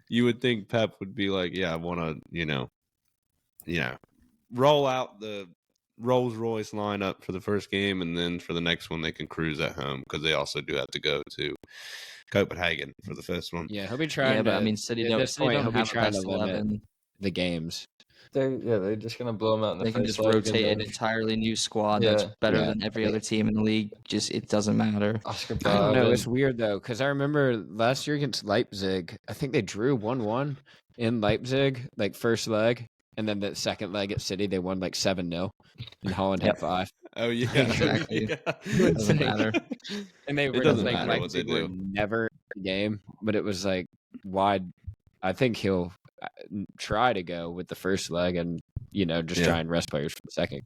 you would think Pep would be like, yeah, I want to, roll out the Rolls Royce lineup for the first game, and then for the next one they can cruise at home because they also do have to go to Copenhagen for the first one. Yeah, he'll be trying. Yeah, but I mean, City don't have the best 11. the games. They're just gonna blow them out in the They can first just leg, rotate and an entirely new squad that's better than every other team in the league. Just it doesn't matter. Oscar I don't know. It's Bob weird though, because I remember last year against Leipzig, I think they drew 1-1 in Leipzig, like first leg, and then the second leg at City they won like 7-0, and Holland had 5. Oh yeah, Exactly. Yeah. Doesn't matter. And they It were doesn't like matter what they Leipzig were do. never in the game, but it was like wide. I think he'll try to go with the first leg and just try and rest players for the second.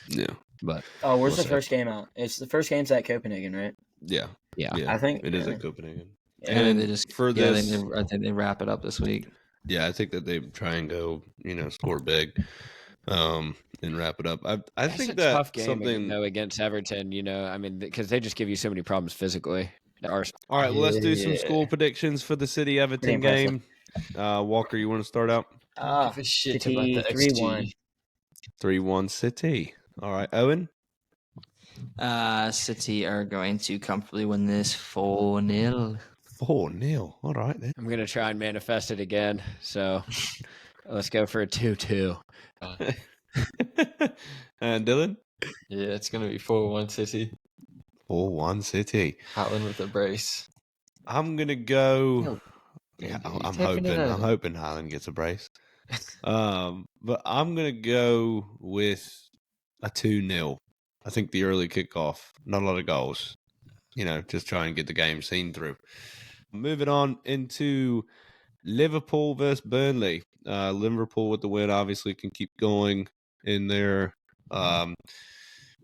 Yeah, but where's the first game at? It's the first game's at Copenhagen, right? yeah. I think it is at Copenhagen. Yeah, And they just for this, I think they wrap it up this week. Yeah, I think that they try and go, score big, and wrap it up. I think that tough game something against Everton. I mean, because they just give you so many problems physically. All right, well, let's do some score predictions for the City Everton game. Walker, you want to start out? Give a shit City about the 3-1. 3-1 City. All right, Owen. City are going to comfortably win this 4-0. 4-0. All right then. I'm going to try and manifest it again. So let's go for a 2-2. And Dylan? Yeah, it's going to be 4-1 City. 4-1 City. Haaland with a brace. I'm going to go... Yeah, I'm hoping Haaland gets a brace. But I'm going to go with a 2-0. I think the early kickoff, not a lot of goals. Just try and get the game seen through. Moving on into Liverpool versus Burnley. Liverpool with the win obviously can keep going in their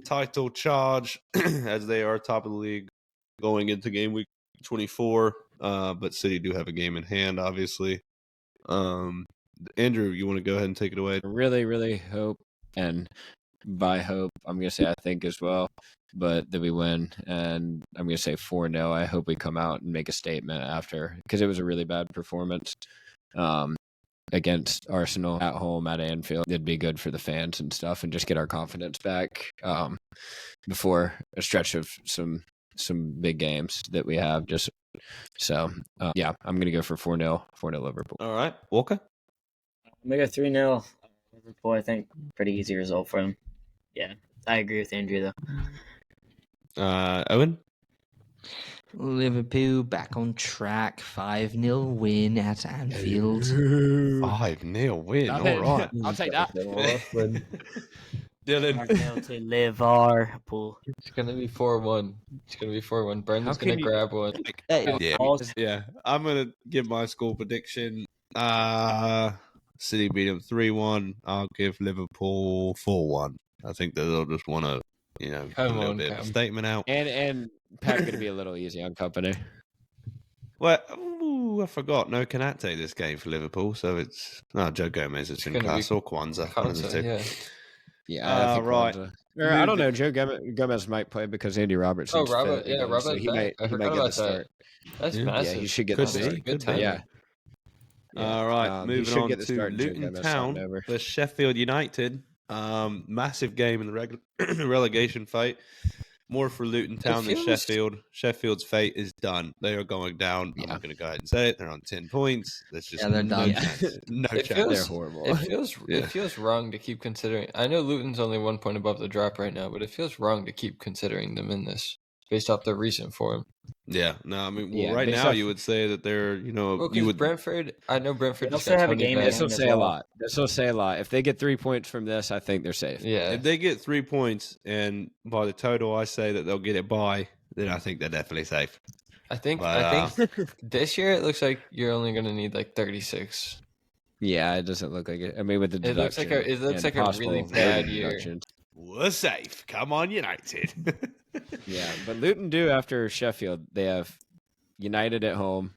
title charge as they are top of the league going into game week 24. But City do have a game in hand, obviously. Andrew, you want to go ahead and take it away? I really, really hope, and by hope, I'm going to say I think as well, but that we win, and I'm going to say 4-0. I hope we come out and make a statement after, because it was a really bad performance against Arsenal at home at Anfield. It'd be good for the fans and stuff, and just get our confidence back before a stretch of some big games that we have. I'm going to go for 4-0 Liverpool. All right, Walker? I'm going to go 3-0 Liverpool. I think pretty easy result for them. Yeah, I agree with Andrew, though. Owen? Liverpool back on track. 5-0 win at Anfield. 5-0 win. All right. I'll take that. Dylan? To Liverpool. It's going to be 4-1. Brendan's going to grab one. Yeah. I'm going to give my score prediction. City beat them 3-1. I'll give Liverpool 4-1. I think that they'll just want to, put a little bit of a statement out. And Pep going to be a little easy on company. Well, I forgot. No Kanate this game for Liverpool, so it's Joe Gomez. It's Newcastle, Kwanzaa. Yeah, right. I don't know. Joe Gomez might play because Andy Robertson's Robert. fit Yeah, again, Robert. So he might get the start. That's massive. Yeah, he should get Could the start. be. Good time. Yeah. All right, moving on to Joe Luton Gomez Town versus Sheffield United. Massive game in the relegation fight. More for Luton Town than Sheffield. Sheffield's fate is done. They are going down. I'm not going to go ahead and say it. They're on 10 points. That's just they're done. No chance. They're horrible. It feels wrong to keep considering. I know Luton's only 1 point above the drop right now, but it feels wrong to keep considering them in this based off their recent form. Yeah, no, I mean, right now you would say that they're, you would. Brentford. I know Brentford. They also have a game. This will say a lot. If they get 3 points from this, I think they're safe. Yeah. If they get 3 points, and by the total, I say that they'll get it by, then I think they're definitely safe. I think this year it looks like you're only going to need like 36. Yeah, it doesn't look like it. I mean, with the deduction, it looks like a really bad year. We're safe. Come on, United. Yeah, but Luton do after Sheffield. They have United at home,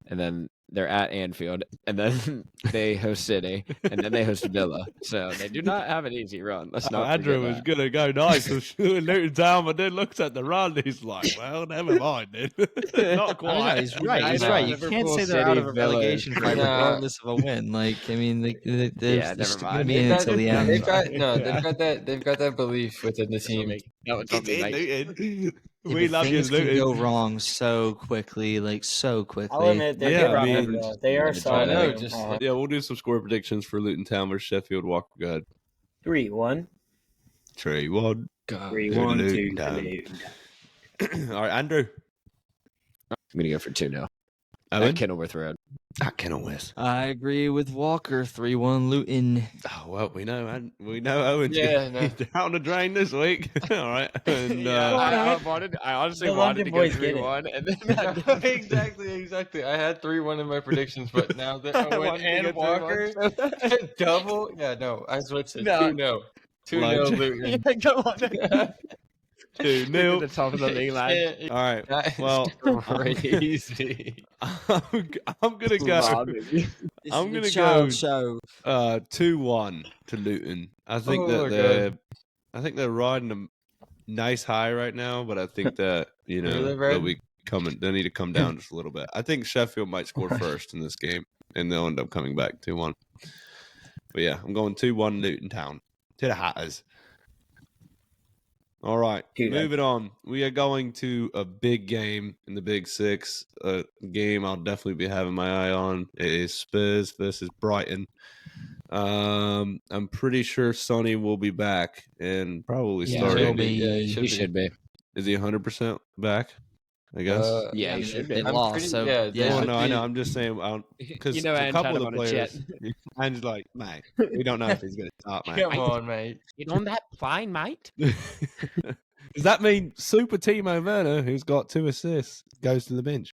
and then they're at Anfield, and then they host City, and then they host Villa. So they do not have an easy run. Let's not. Andrew was going to go nice with Luton Town, but then looks at the run. He's like, well, never mind then. Not quite. I know, he's right. He's right. You can't say they're out of a relegation fight regardless of a win. Like, I mean, they're still going to be in until the end. They've got that belief within the team. We love you, things can Luton. go wrong so quickly, like so quickly. I'll admit they're Yeah, good I team, mean, though. They are I solid. know, team. just Yeah, we'll do some score predictions for Luton Town versus Sheffield. Walker, go ahead. 3-1. 3-1. 3-1 to Luton Town. Luton. All right, Andrew. I'm gonna go for 2-0 at Owen? Kenilworth Road. At Kenilworth. I agree with Walker. 3-1 Luton. Oh, well, we know Owen's Yeah, no. down the drain this week. All right. And, I honestly The wanted to London go boys get it. 3-1, and then I didn't. exactly. I had 3-1 in my predictions, but now that I Owen wanted to and go 3-1 Walker so bad. double, yeah, no, I switched it. No. 2-0. 2-0 Like- Luton. Yeah, go on. 2-0. We're the top of the league, lads. All right. That is Well, crazy. I'm gonna go. I'm gonna go show. 2-1 to Luton. I think Oh, they're riding a nice high right now, but I think that Who are they they'll riding? be coming. They need to come down just a little bit. I think Sheffield might score first in this game, and they'll end up coming back 2-1. But yeah, I'm going 2-1 Luton Town to the Hatters. All right, moving on. We are going to a big game in the Big Six. A game I'll definitely be having my eye on. It is Spurs versus Brighton. I'm pretty sure Sonny will be back and probably starting. He should be. Is he 100% back? I guess. Yeah, he should be. They I'm lost, pretty- so yeah, they Well, should no, I know. be- I'm just saying because You know, a Ange couple had of him the on a players, Ange's like, mate, we don't know if he's going to start, mate. Come on, mate. You on that fine, mate? Does that mean Super Timo Werner, who's got 2 assists, goes to the bench?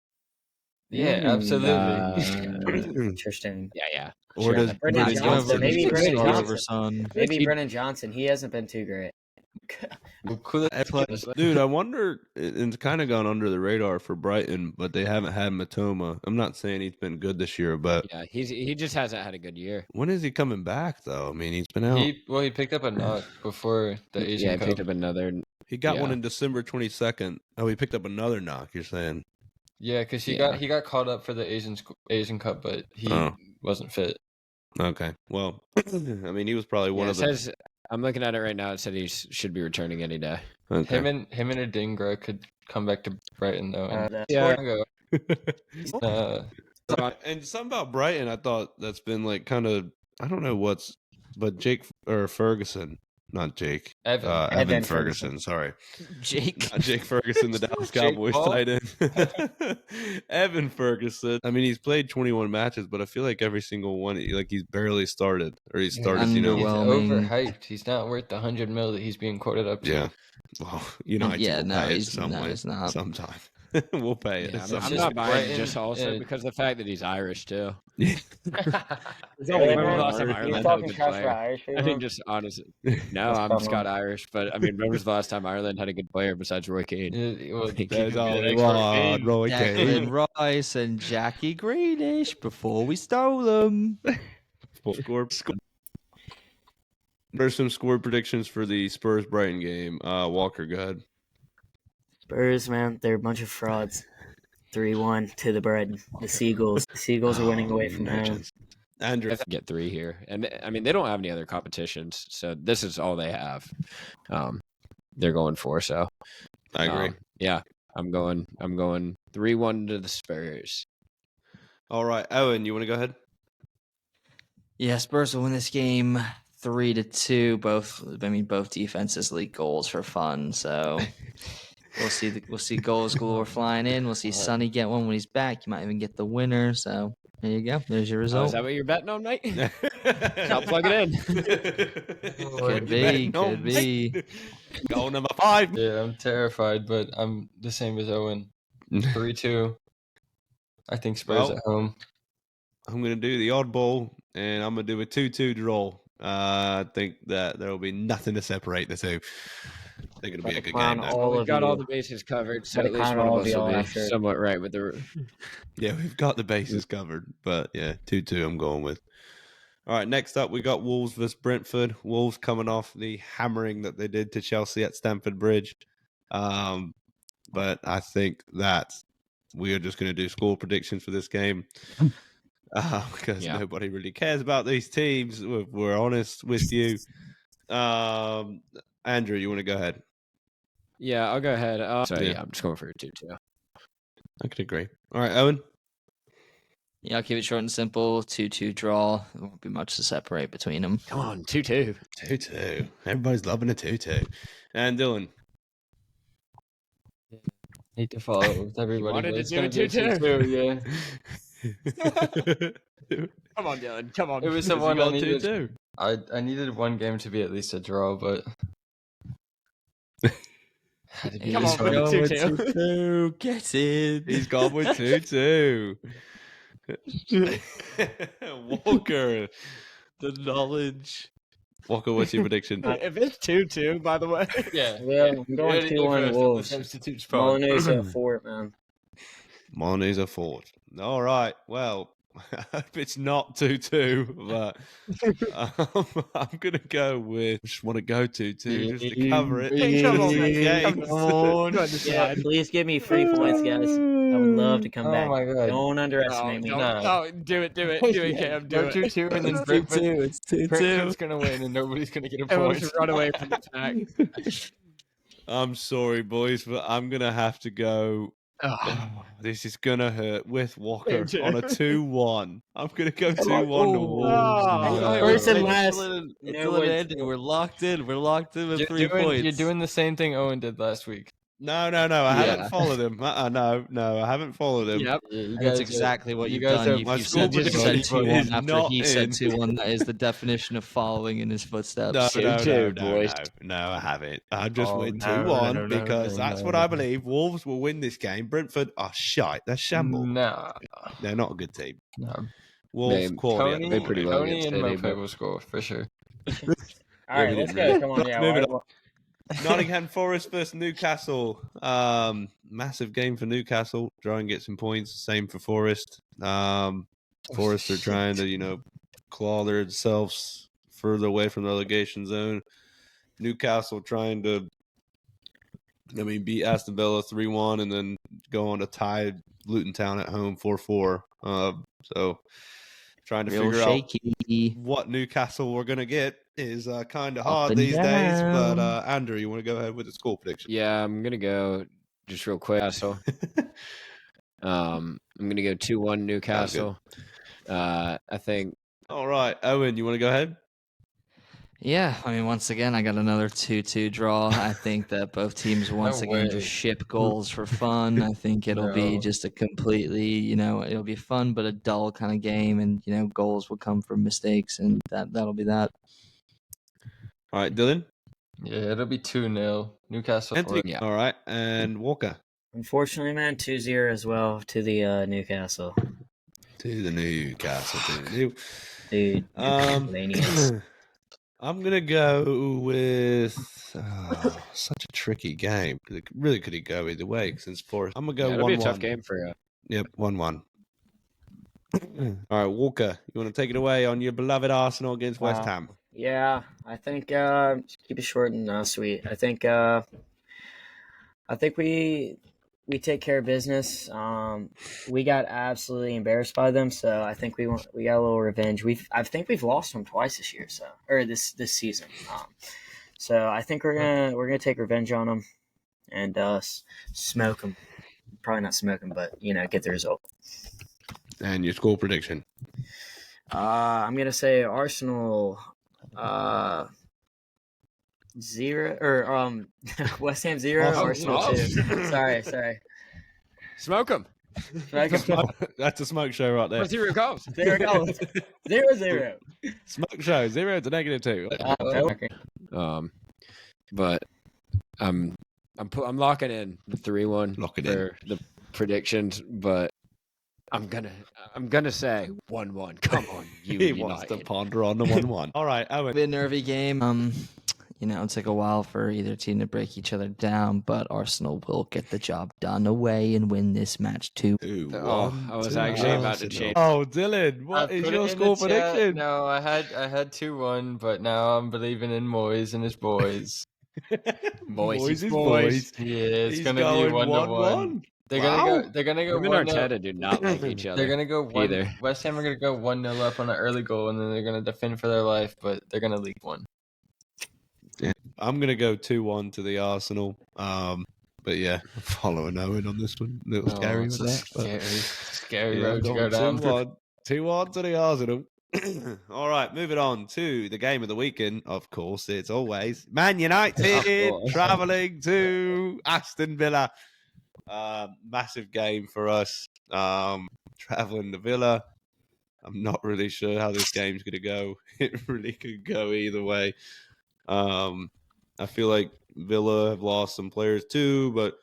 Yeah, absolutely. Interesting. Yeah. Or Sure. does Brennan Brennan Johnson, maybe Brennan Start Johnson. over Son. Maybe Brennan Johnson. He hasn't been too great. Dude, I wonder, it's kind of gone under the radar for Brighton, but they haven't had Matoma. I'm not saying he's been good this year, but Yeah, he just hasn't had a good year. when is he coming back, though? I mean, he's been out. He picked up a knock before the Asian Yeah, he Cup. picked up another. He got yeah. one in December 22nd. Oh, he picked up another knock, you're saying? Yeah, because he Yeah. got called up for the Asian Cup, but he wasn't fit. Okay. Well, I mean, he was probably one Yeah, of it the... says, I'm looking at it right now. It said he should be returning any day. Okay. Him and Adingra could come back to Brighton though. And Yeah. And something about Brighton, I thought that's been like kind of, I don't know what's, but Jake or Ferguson, not Jake, Evan. Evan Ferguson, sorry. Jake. Not Jake Ferguson, the Dallas Jake Cowboys Paul? tight end. Evan Ferguson. I mean, he's played 21 matches, but I feel like every single one, like he's barely started, or he's started, He's Underwhelming. overhyped. He's not worth the 100 mil that he's being quoted up to. Yeah. Well, United Yeah, will no, pay it he's some way, not. sometime. We'll pay it. Yeah, some I'm way. not buying Brighton, it just also yeah. because of the fact that he's Irish too. Hey, When man, was the last time you Ireland had a talking good trash for player? Irish I people? mean, just honestly, no, That's I'm fun, Scott Irish, but I mean, when was the last time Ireland had a good player besides Roy Keane? There's only one Roy Keane. Declan Rice and Jackie Grealish before we stole them. There's some score predictions for the Spurs Brighton game. Walker, go ahead. Spurs, man, they're a bunch of frauds. 3-1 to the Brighton. The Seagulls. The Seagulls are winning away from home. legends. Andrew, Get 3 here, and I mean they don't have any other competitions, so this is all they have. They're going for so. I agree. Yeah, I'm going 3-1 to the Spurs. All right, Owen, you want to go ahead? Yeah, Spurs will win this game 3-2. Both defenses leak goals for fun. So we'll see goals galore flying in. We'll see Sonny get one when he's back. You might even get the winner. So there you go. There's your Oh, result. is that what you're betting on, mate? I'll plug it in. Could be. Goal number 5. Yeah, I'm terrified, but I'm the same as Owen. 3-2. I think Spurs Well, at home. I'm going to do the oddball, and I'm going to do a 2-2 draw. I think that there will be nothing to separate the two. I think it'll be a good game. Though. We've got all the bases covered, so Gotta at least count one of all us the will all be after. somewhat right with the. Yeah, we've got the bases covered, but yeah, 2-2 I'm going with. All right, next up we got Wolves versus Brentford. Wolves coming off the hammering that they did to Chelsea at Stamford Bridge. But I think that we are just going to do score predictions for this game because nobody really cares about these teams. We're honest with you. Andrew, you want to go ahead? Yeah, I'll go ahead. Yeah, I'm just going for a 2-2. I could agree. All right, Owen. Yeah, I'll keep it short and simple. 2-2 draw. There won't be much to separate between them. Come on, 2-2. 2-2. Everybody's loving a 2-2. And Dylan. Hate to follow with everybody. wanted But to it's do gonna a be a 2-2. 2-2, yeah. Come on, Dylan. Come on. It was the You one I got needed. 2-2. I needed one game to be at least a draw, but had to be Come this on, one. buddy. 2-2. 2-2. Get in. He's gone with 2-2. Walker. The knowledge. Walker, what's your prediction? If it's 2-2, by the way. Yeah. Well, I'm going 2-1 Wolves. Substitute spot. Molyneux's fort, man. Molyneux's a fort. All right. Well, I hope it's not 2-2, but I'm going to go with. I just want to go 2-2 just to cover it. Come on, Games. come on. Yeah, please give me free points, guys. I would love to come Oh back. my God. Don't underestimate me. No. Do it, Cam. Do Go it. 2-2 and then It's Brentford, 2-2. It's 2-2. Brentford's gonna win and nobody's gonna get a Everyone point. should run away from the pack. I'm sorry, boys, but I'm going to have to go. This is going to hurt with Walker on a 2-1. I'm going to go 2-1 to Wolves. First and last. We're locked in. We're locked in with 3 points. You're doing the same thing Owen did last week. No. I haven't followed him. No, I haven't followed him. Yep. That's exactly what you've guys done. have- my You score said prediction 2-1 is after not he said in. 2-1. That is the definition of following in his footsteps. No, I haven't. I just went 2-1 because that's what I believe. Wolves will win this game. Brentford are shite. They're shambles. No. They're not a good team. No. Wolves quality. They pretty low Tony against and City, Moped will score for sure. All right, let's go. Come on, yeah. Moving on. Nottingham Forest versus Newcastle. Massive game for Newcastle. Try and get some points. Same for Forest. Forest are trying to, claw themselves further away from the relegation zone. Newcastle trying to, beat Aston Villa 3-1 and then go on to tie Luton Town at home 4-4. So trying to figure out what Newcastle we're going to get is kind of hard these days. But Andrew, you want to go ahead with the score prediction? Yeah, I'm going to go just real quick. So, I'm going to go 2-1 Newcastle. I think. All right. Owen, you want to go ahead? Yeah, once again, I got another 2-2 draw. I think that both teams once again just ship goals for fun. I think it'll be just a completely, it'll be fun but a dull kind of game, and goals will come from mistakes, and that'll be that. All right, Dylan. Yeah, it'll be 2-0 Newcastle. Yeah. All right, and Walker. Unfortunately, man, 2-0 as well to the Newcastle. To the Newcastle. Dude. I'm going to go with such a tricky game. It really could go either way since Forest. I'm going to go 1-1. It'll be a tough game for you. Yep, 1-1. All right, Walker, you want to take it away on your beloved Arsenal against West Ham? Yeah, I think keep it short and sweet. I think we take care of business. We got absolutely embarrassed by them, so I think we got a little revenge. I think we've lost them twice this year, this season. So I think we're gonna take revenge on them and smoke them. Probably not smoke them, but get the result. And your score prediction? I'm gonna say Arsenal 0 or West Ham 0, Arsenal 2. Sorry. Smoke them. That's a smoke show right there. 0 goals. 0 goals. 0-0. Smoke show 0 to -2. But I'm locking in the 3-1 for the predictions, but I'm gonna say 1-1. Come on, he wants to ponder on the 1-1. All right, Owen. It'll be a nervy game. It'll take a while for either team to break each other down, but Arsenal will get the job done away and win this match too. I was actually about to change. Oh, Dylan, what is your score prediction? No, I had 2-1, but now I'm believing in Moyes and his boys. Moyes is boys. Yeah, it's gonna be 1-1. They're gonna go. Him and Arteta do not like each other. They're gonna go either. West Ham are gonna go 1-0 up on an early goal, and then they're gonna defend for their life, but they're gonna leak one. Yeah, I'm gonna go 2-1 to the Arsenal. But yeah, I'm following Owen on this one. A little scary with that. Scary road to go down. 2-1 to the Arsenal. All right, moving on to the game of the weekend. Of course, it's always Man United traveling to Aston Villa. Massive game for us. Traveling to Villa. I'm not really sure how this game's going to go. It really could go either way. I feel like Villa have lost some players too, but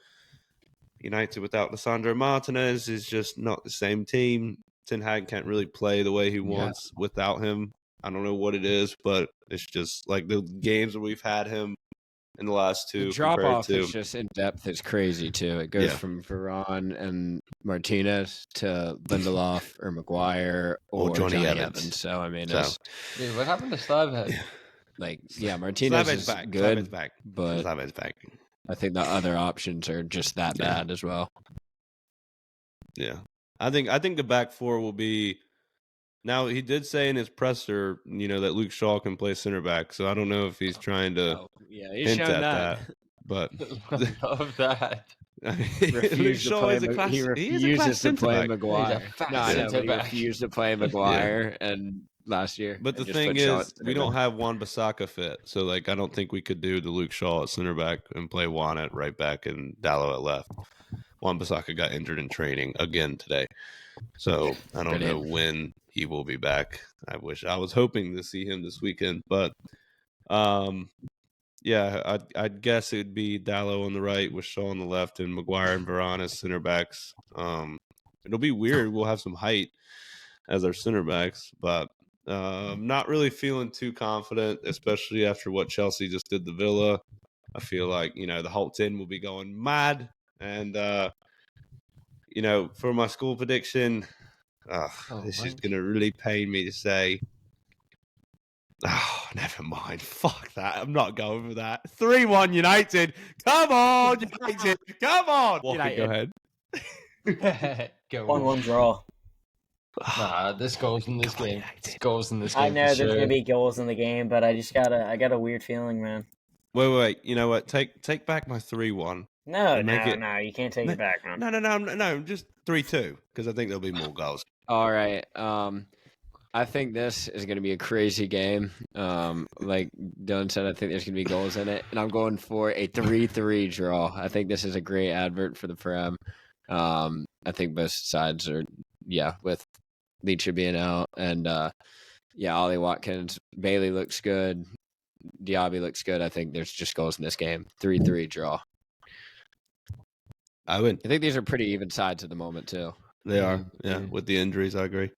United without Lisandro Martinez is just not the same team. Ten Hag can't really play the way he wants without him. I don't know what it is, but it's just like the games where we've had him in the last two. The drop off is just in depth. It's crazy too. It goes from Varane and Martinez to Lindelof or Maguire or Johnny Evans. So I mean, dude, what happened to Slavhead? Martinez is back. good, Slavhead's back. But Slavhead's back. I think the other options are just that bad as well. Yeah, I think the back four will be. Now he did say in his presser, that Luke Shaw can play center back. So I don't know if he's trying to hint at that. But love that. Luke Shaw is a class. He refuses to play Maguire. He refused to play Maguire and last year. But the thing is, we don't have Wan-Bissaka fit, so I don't think we could do the Luke Shaw at center back and play Juan at right back and Dallo at left. Wan-Bissaka got injured in training again today, so I don't know when he will be back. I was hoping to see him this weekend, but I'd guess it'd be Dallo on the right with Shaw on the left and Maguire and Varane as center backs. It'll be weird. We'll have some height as our center backs, but not really feeling too confident, especially after what Chelsea just did to Villa. I feel like, the whole team will be going mad. And, for my school prediction, this is going to really pain me to say. Oh, never mind. Fuck that. I'm not going for that. 3-1 United. Come on, United. Come on. Walker, go ahead. Go 1-1 draw. Nah, there's goals in this game. There's goals in this game. I know there's gonna be goals in the game, but I got a weird feeling, man. Wait. You know what? Take back my 3-1. No, you can't take it back, man. No, just 3-2 because I think there'll be more goals. All right. I think this is going to be a crazy game. Like Dylan said, I think there's going to be goals in it, and I'm going for a 3-3 draw. I think this is a great advert for the Prem. I think both sides are, with Leacher being out, and Ollie Watkins, Bailey looks good, Diaby looks good. I think there's just goals in this game. 3-3 draw. I think these are pretty even sides at the moment too. They are, with the injuries, I agree.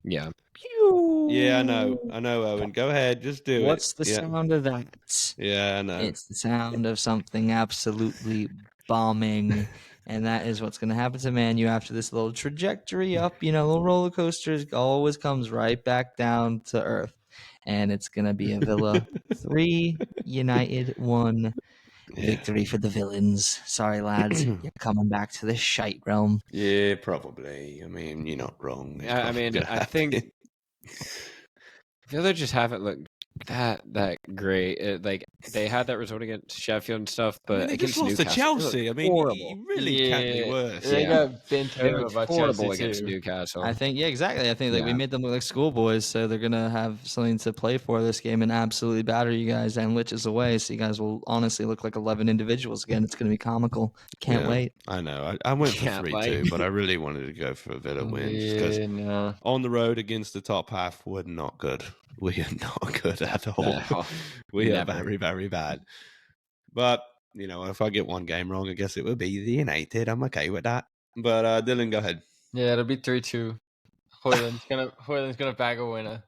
Yeah. Yeah, I know, Owen. Go ahead, just do it. What's the sound of that? Yeah, I know. It's the sound of something absolutely bombing, and that is what's going to happen to Man U after this little trajectory up. Little roller coasters always comes right back down to earth, and it's going to be a Villa 3, United 1. Victory for the villains. Sorry, lads. You're coming back to the shite realm. Yeah, probably. I mean, you're not wrong. I think Villa just haven't looked that great. They had that result against Sheffield and stuff, but they against just lost Newcastle, to Chelsea. I mean, you really can't be worse. They got bent over by horrible Chelsea against too. Newcastle. I think, exactly. I think we made them look like schoolboys, so they're gonna have something to play for this game and absolutely batter you guys and Liches away. So you guys will honestly look like 11 individuals again. It's gonna be comical. Can't wait. I know. I went for 3-2, but I really wanted to go for Villa wins because on the road against the top half, we're not good. We are not good at all. No, we are very, very bad. But, if I get one game wrong, I guess it would be the United. I'm okay with that. But, Dylan, go ahead. Yeah, it'll be 3-2. Hoyland's gonna bag a winner.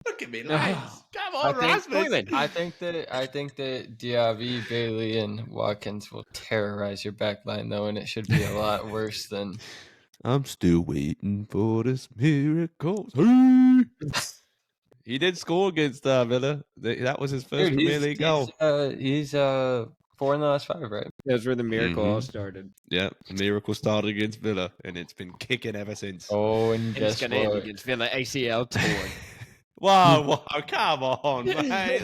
Look at me, lads. Come on, Rasmus. I think that Diaby, Bailey, and Watkins will terrorize your back line, though, and it should be a lot worse than... I'm still waiting for this miracle. He did score against Villa. That was his first Premier League goal. He's 4 in the last 5, right? That's where the miracle all started. Yeah, the miracle started against Villa, and it's been kicking ever since. Oh, and guess it's going to end against Villa. ACL torn. Wow, come on, mate.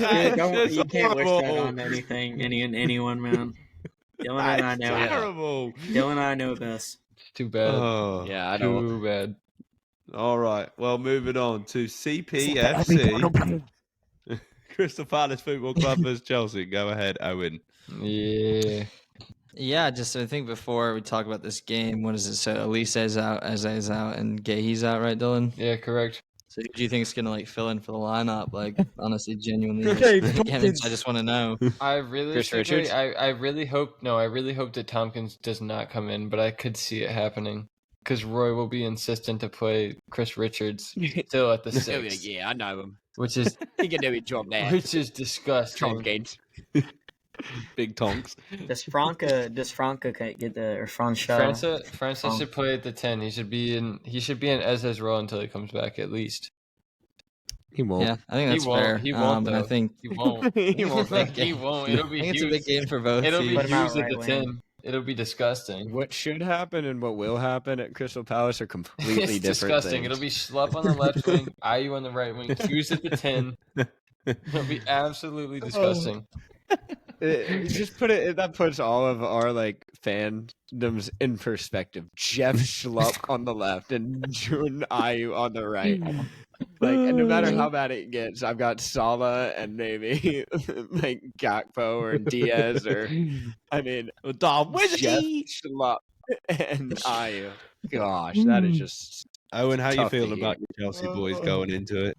You can't wish that on anyone, man. Dylan and I know. Terrible. Dylan and I know best. It's too bad. Yeah, I don't. Too bad. All right. Well, moving on to CPFC. Crystal Palace Football Club versus Chelsea. Go ahead, Owen. Yeah, just I think before we talk about this game, what is it? So Elise is out, Eze is out, and Gahey's out, right, Dylan? Yeah, correct. So who do you think is gonna fill in for the lineup? Like, honestly, genuinely, Okay, I just want to know. I really hope that Tompkins does not come in, but I could see it happening because Roy will be insistent to play Chris Richards still at the 6. Yeah, I know him. Which is He can do his job there. which is disgusting. Tompkins. Big tonks. Does Franca get the or Franca Francis should play at the 10. He should be in Eze's role until he comes back at least. He won't. Yeah, I think that's fair. He won't. I think he won't. He won't. He won't. It'll be I think huge. it's a big game for both It'll be teams. huge out at right the wing. 10. It'll be disgusting. What should happen and what will happen at Crystal Palace are completely It's different disgusting. things. It'll be Schlupp on the left wing, Ayew on the right wing, Hughes at the 10. It'll be absolutely disgusting. Just put it. That puts all of our fandoms in perspective. Jeff Schlupp on the left and June Ayew on the right. And no matter how bad it gets, I've got Salah and maybe Gakpo or Diaz or Jeff Schlupp and Ayew. Gosh, that is just. Owen, how you tough feel to about your Chelsea boys going into it?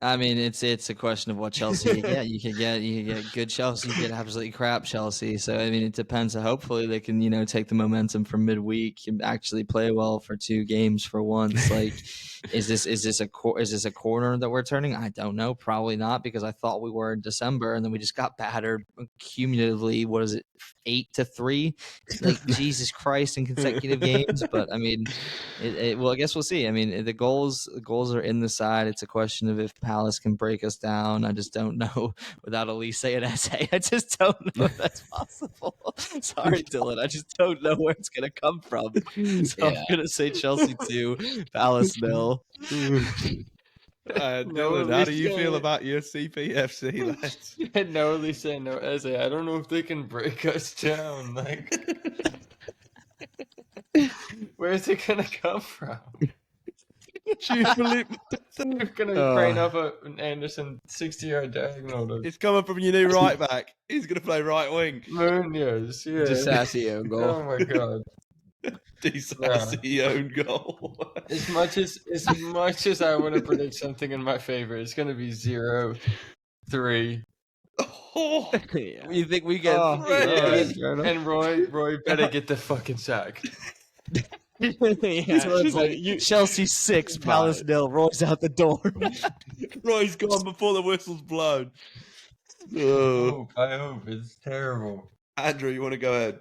I mean, it's a question of what Chelsea you get. You could get good Chelsea, you get absolutely crap Chelsea. So I mean, it depends. So hopefully they can take the momentum from midweek and actually play well for 2 games for once. Like, is this a corner that we're turning? I don't know. Probably not, because I thought we were in December and then we just got battered cumulatively. What is it, 8-3? Like, Jesus Christ, in consecutive games. But I mean, well, I guess we'll see. I mean, the goals are in the side. It's a question of if Palace can break us down. I just don't know without Elise and Eze. I just don't know if that's possible. Sorry, Dylan. I just don't know where it's going to come from. So I'm going to say Chelsea 2, Palace 0. Dylan, how do you feel about your CPFC, lads? No Elise, no Eze. I don't know if they can break us down. Where is it going to come from? They're gonna crane up an Anderson 60-yard diagonal. It's coming from your new right back. He's gonna play right wing. Munoz, yeah. Disassi own goal. Oh my god. Disassi own goal. As much as I want to predict something in my favor, it's gonna be 0-3. Oh, Yeah. You think we get And Roy better get the fucking sack. Chelsea 6, Palace 0. Roy's out the door. Roy's gone before the whistle's blown. I hope it's terrible. Andrew, you want to go ahead?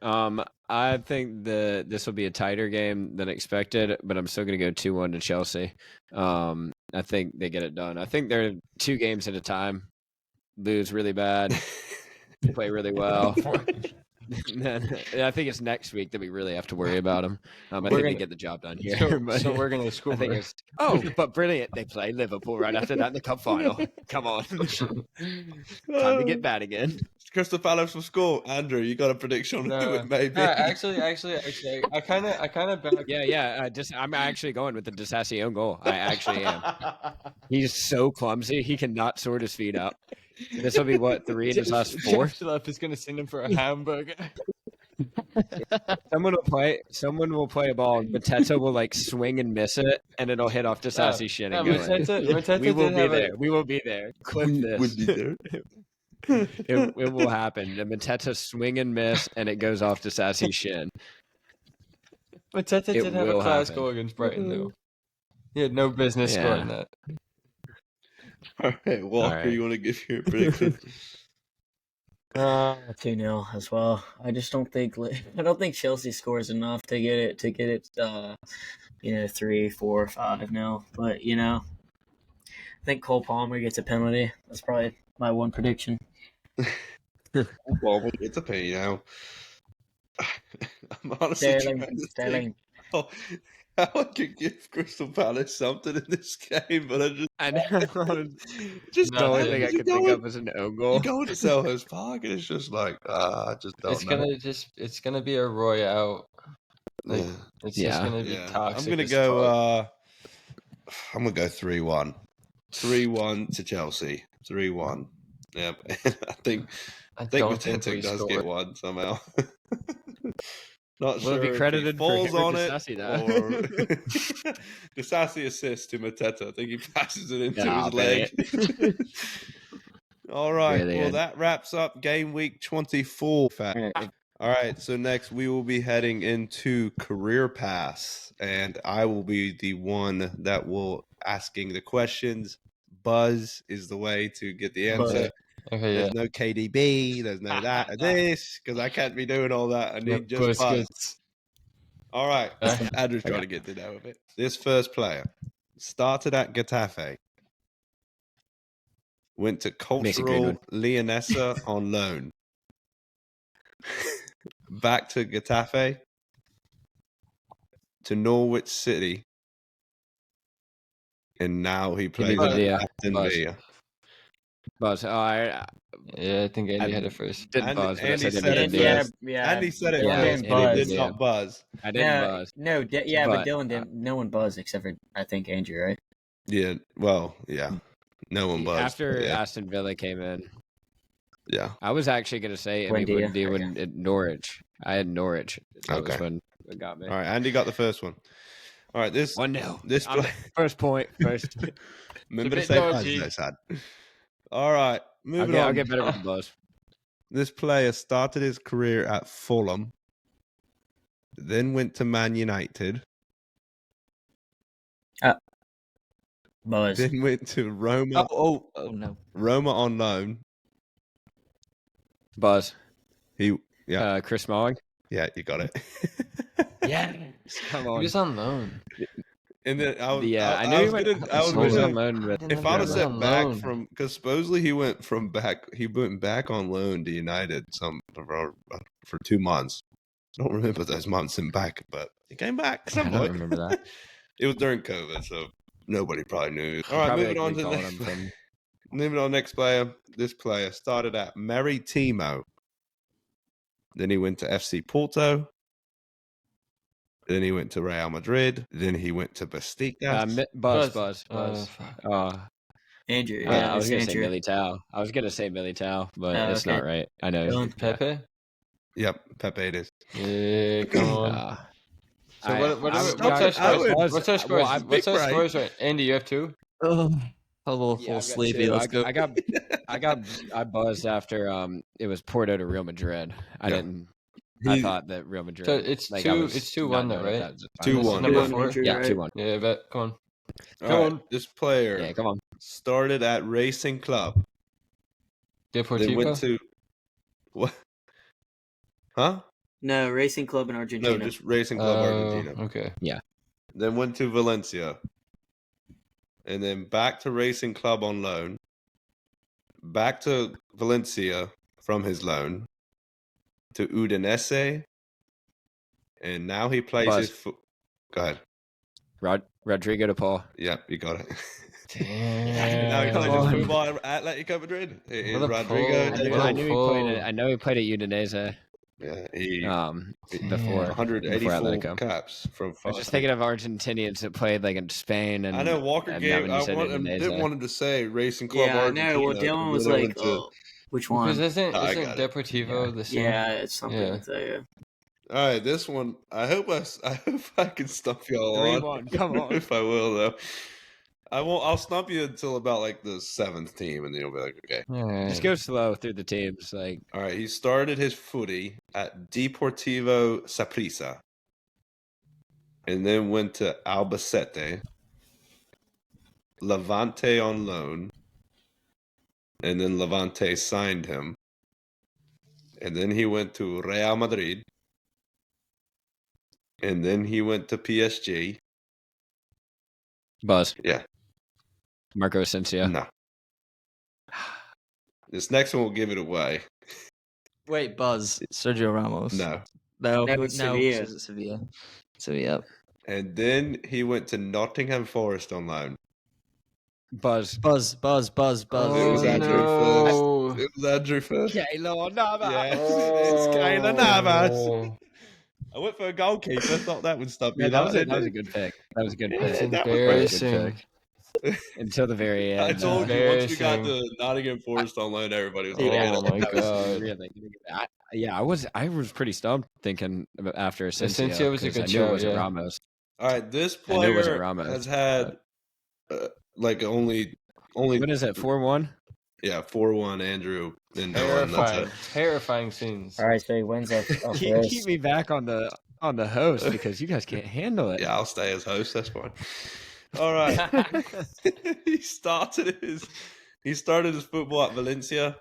I think this will be a tighter game than expected, but I'm still going to go 2-1 to Chelsea. I think they get it done. I think they're 2 games at a time. Lose really bad, play really well. I think it's next week that we really have to worry about them. I think they get the job done here. So we're going to score. I think it's but brilliant. They play Liverpool right after that in the cup final. Come on, time to get bad again. Crystal Palace will score. Andrew, you got a prediction on who it may be? Actually, I kind of back. Yeah. I'm actually going with the Disassi own goal. I actually am. He's so clumsy. He cannot sort his feet out. This will be 3 in his last 4. Jeff is going to send him for a hamburger. Someone will play a ball, and Mateta will swing and miss it, and it'll hit off Disassi's shin and go in. We will be there. We will be there. Clip this. Would be there. It will happen. The Mateta swing and miss, and it goes off Disassi's shin. Mateta did have a class happen. goal against Brighton, though. He had no business scoring that. All right, Walker, you want to give your prediction? 2-0 as well. I just don't think Chelsea scores enough to get it 3, 4, 5-0. But I think Cole Palmer gets a penalty. That's probably my one prediction. Well, it's a pay now. I'm honestly Sterling. Oh, I could give Crystal Palace something in this game, but I know. just the only thing I you could think of is an own goal. You go into Selhurst Park, and it's just like, I just don't know. It's gonna be a royale. Like it's just gonna be toxic. I'm gonna go. I'm gonna go 3-1. 3-1 to Chelsea. 3-1. Yep. I think Mateta does get one somehow. Not Will sure it be credited if he falls on it or Disasi assist to Mateta. I think he passes it into his leg. All right. Brilliant. Well, that wraps up game week 24. All right. So next we will be heading into Career Pass, and I will be the one that will asking the questions. Buzz is the way to get the answer. Okay, there's no KDB. There's no that or this because I can't be doing all that. I need just Buzz. All right. Andrew's trying to get to know of it. This first player started at Getafe. Went to Cultural Leonesa on loan. Back to Getafe. To Norwich City. And now he plays at Aston Villa. Buzz. I think Andy had it first. Andy said it. Andy said it first, but he did not buzz. I didn't buzz. No, but Dylan didn't. No one buzzed except for, I think, Andrew, right? Yeah, well, yeah. No one buzzed. After Aston Villa came in. Yeah. I was actually going to say Buendia at Norwich. I had Norwich. That was when it got me. All right, Andy got the first one. All right, this 1-0. This first point. First. Remember to say buzz, sad. All right, moving on. I'll get better with the buzz. This player started his career at Fulham, then went to Man United. Buzz. Then went to Roma. Oh no. Roma on loan. Buzz. Chris Smalling. Yeah, you got it. Yeah. Come on. He was on loan. And then I knew he was on loan. If I'd have said back from, because supposedly he went back on loan to United for 2 months. I don't remember those months in back, but he came back. I don't remember that. It was during COVID, so nobody probably knew. All right, moving on to the next. Moving on, next player. This player started at Maritimo. Then he went to FC Porto. Then he went to Real Madrid. Then he went to Besiktas. Buzz. Andrew. I was going to say Militao. I was going to say Militao, but it's not right. I know. Pepe? Yep, Pepe it is. Yeah, come on. What's our scores? What's our scores right? Andy, you have 2? A little sleepy. Let's go. I buzzed after it was Porto to Real Madrid. I thought that Real Madrid. So it's 2-1 though, right? 2-1. Number 4. Yeah, 2-1. Yeah, bet. Come on. Come on. This player. Yeah, come on. Started at Racing Club. Deportivo. Then went to what? Huh? No, Racing Club in Argentina. No, just Racing Club Argentina. Okay. Yeah. Then went to Valencia. And then back to Racing Club on loan. Back to Valencia from his loan. To Udinese. And now he plays his Go ahead. Rodrigo de Paul. Yeah, you got it. Damn. Now he plays his football at Atletico Madrid. It is Rodrigo. I know he played at Udinese. Yeah, he before 184 caps from. I was just thinking of Argentinians that played like in Spain, and I know Walker gave. I didn't want him to say Racing Club. Yeah, I know. Well, Dylan was like, which one? Because isn't Deportivo the same? Yeah, it's something like that. Yeah. All right, this one. I hope I can stump y'all on. 3-1. Come on. If I will though. I won't. I'll stump you until about like the 7th team, and then you'll be like, okay. Right. Just go slow through the teams. Like, all right. He started his footy at Deportivo Saprissa, and then went to Albacete, Levante on loan, and then Levante signed him, and then he went to Real Madrid, and then he went to PSG. Buzz. Yeah. Marco Asensio. No. This next one will give it away. Wait, Buzz. Sergio Ramos. No. No, Sevilla. Sevilla. And then he went to Nottingham Forest on loan. Buzz. Oh, It was Andrew first. It was Andrew first. Keylor Navas. Yes, it's Keylor Navas. I went for a goalkeeper. Thought that would stop you. That was a good pick. That was a good pick. It's that was embarrassing. Until the very end. I told you once we got to Nottingham Forest on loan, everybody was like, "Oh my god!" I was pretty stumped thinking after Asensio. Asensio was a good I knew it was shout, yeah. Ramos. all right, this I knew it wasn't player Ramos, has had only What is it? 4-1. yeah 4-1 Andrew and Dylan. Terrifying, terrifying scenes. All right, so he wins a Keep me back on the host because you guys can't handle it. Yeah, I'll stay as host. That's fine. All right. he started his football at Valencia,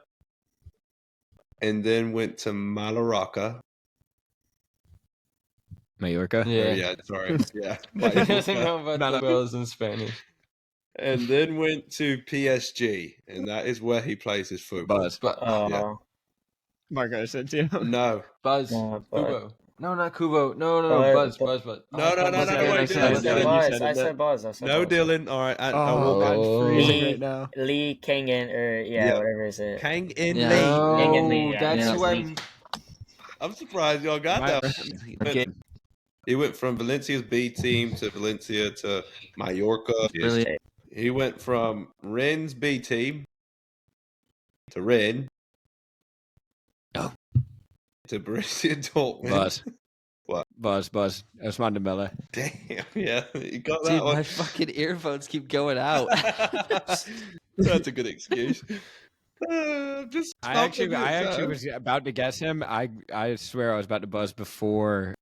and then went to Mallorca. Mallorca. Yeah. Sorry. Yeah. He doesn't Mallorca. know about the bells in Spanish. And then went to PSG, and that is where he plays his football. Buzz. Yeah. Marco Asensio. No. Buzz. No, but- Kubo. No, not Kubo. No. But- Buzz. No, I wait, said Dylan. Buzz. I said Buzz. No, Dylan. All right. I'm freezing right now. Lee Kangen, or Yeah. whatever is it. Kang In Yeah. Lee. Dang it, No, Lee. Yeah, that's yeah. who I'm. I'm surprised y'all got that. He went from Valencia's B team to Valencia to Mallorca. Really? He went from Rennes B team to Rennes. Oh. To Borussia Dortmund. Buzz. What? Buzz. Osman Dembele. Damn, yeah, you got Dude, that one. my fucking earphones keep going out. That's a good excuse. I actually was about to guess him. I swear I was about to buzz before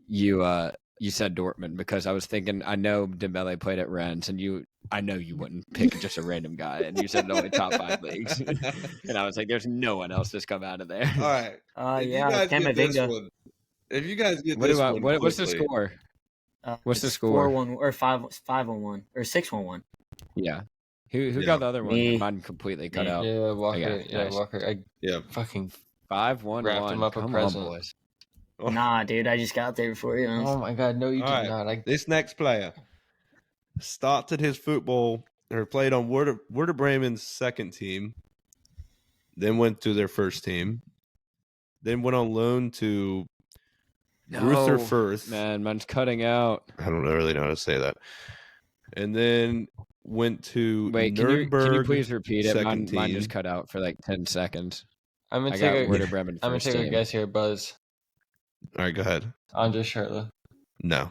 you said Dortmund because I was thinking I know Dembele played at Rennes and I know you wouldn't pick just a random guy and you said only top 5 leagues and I was like there's no one else that's come out of there. All right. If you guys get this one, if you guys get this one, what's the score? What's the score? 4-1 or 5-1 or 6-1 Yeah. Who got the other one? Me. Mine completely cut out. Yeah, Walker. Okay, Yeah, nice. Walker. I Yeah. fucking 5-1. wrapped him up a Come present. on, boys. Nah, dude, I just got there before you. Oh my god, no, you All did right. not. This next player started his football or played on Werder Bremen's second team, then went to their first team, then went on loan to Ruther Firth. Man, mine's cutting out. I don't really know how to say that. And then went to Wait, Nuremberg. can you please repeat it? second Mine team. just cut out for like 10 seconds. I'm I gonna got take Werder Bremen I'm gonna first take a team. guess here, Buzz. All right, go ahead. Andre Schertler. No.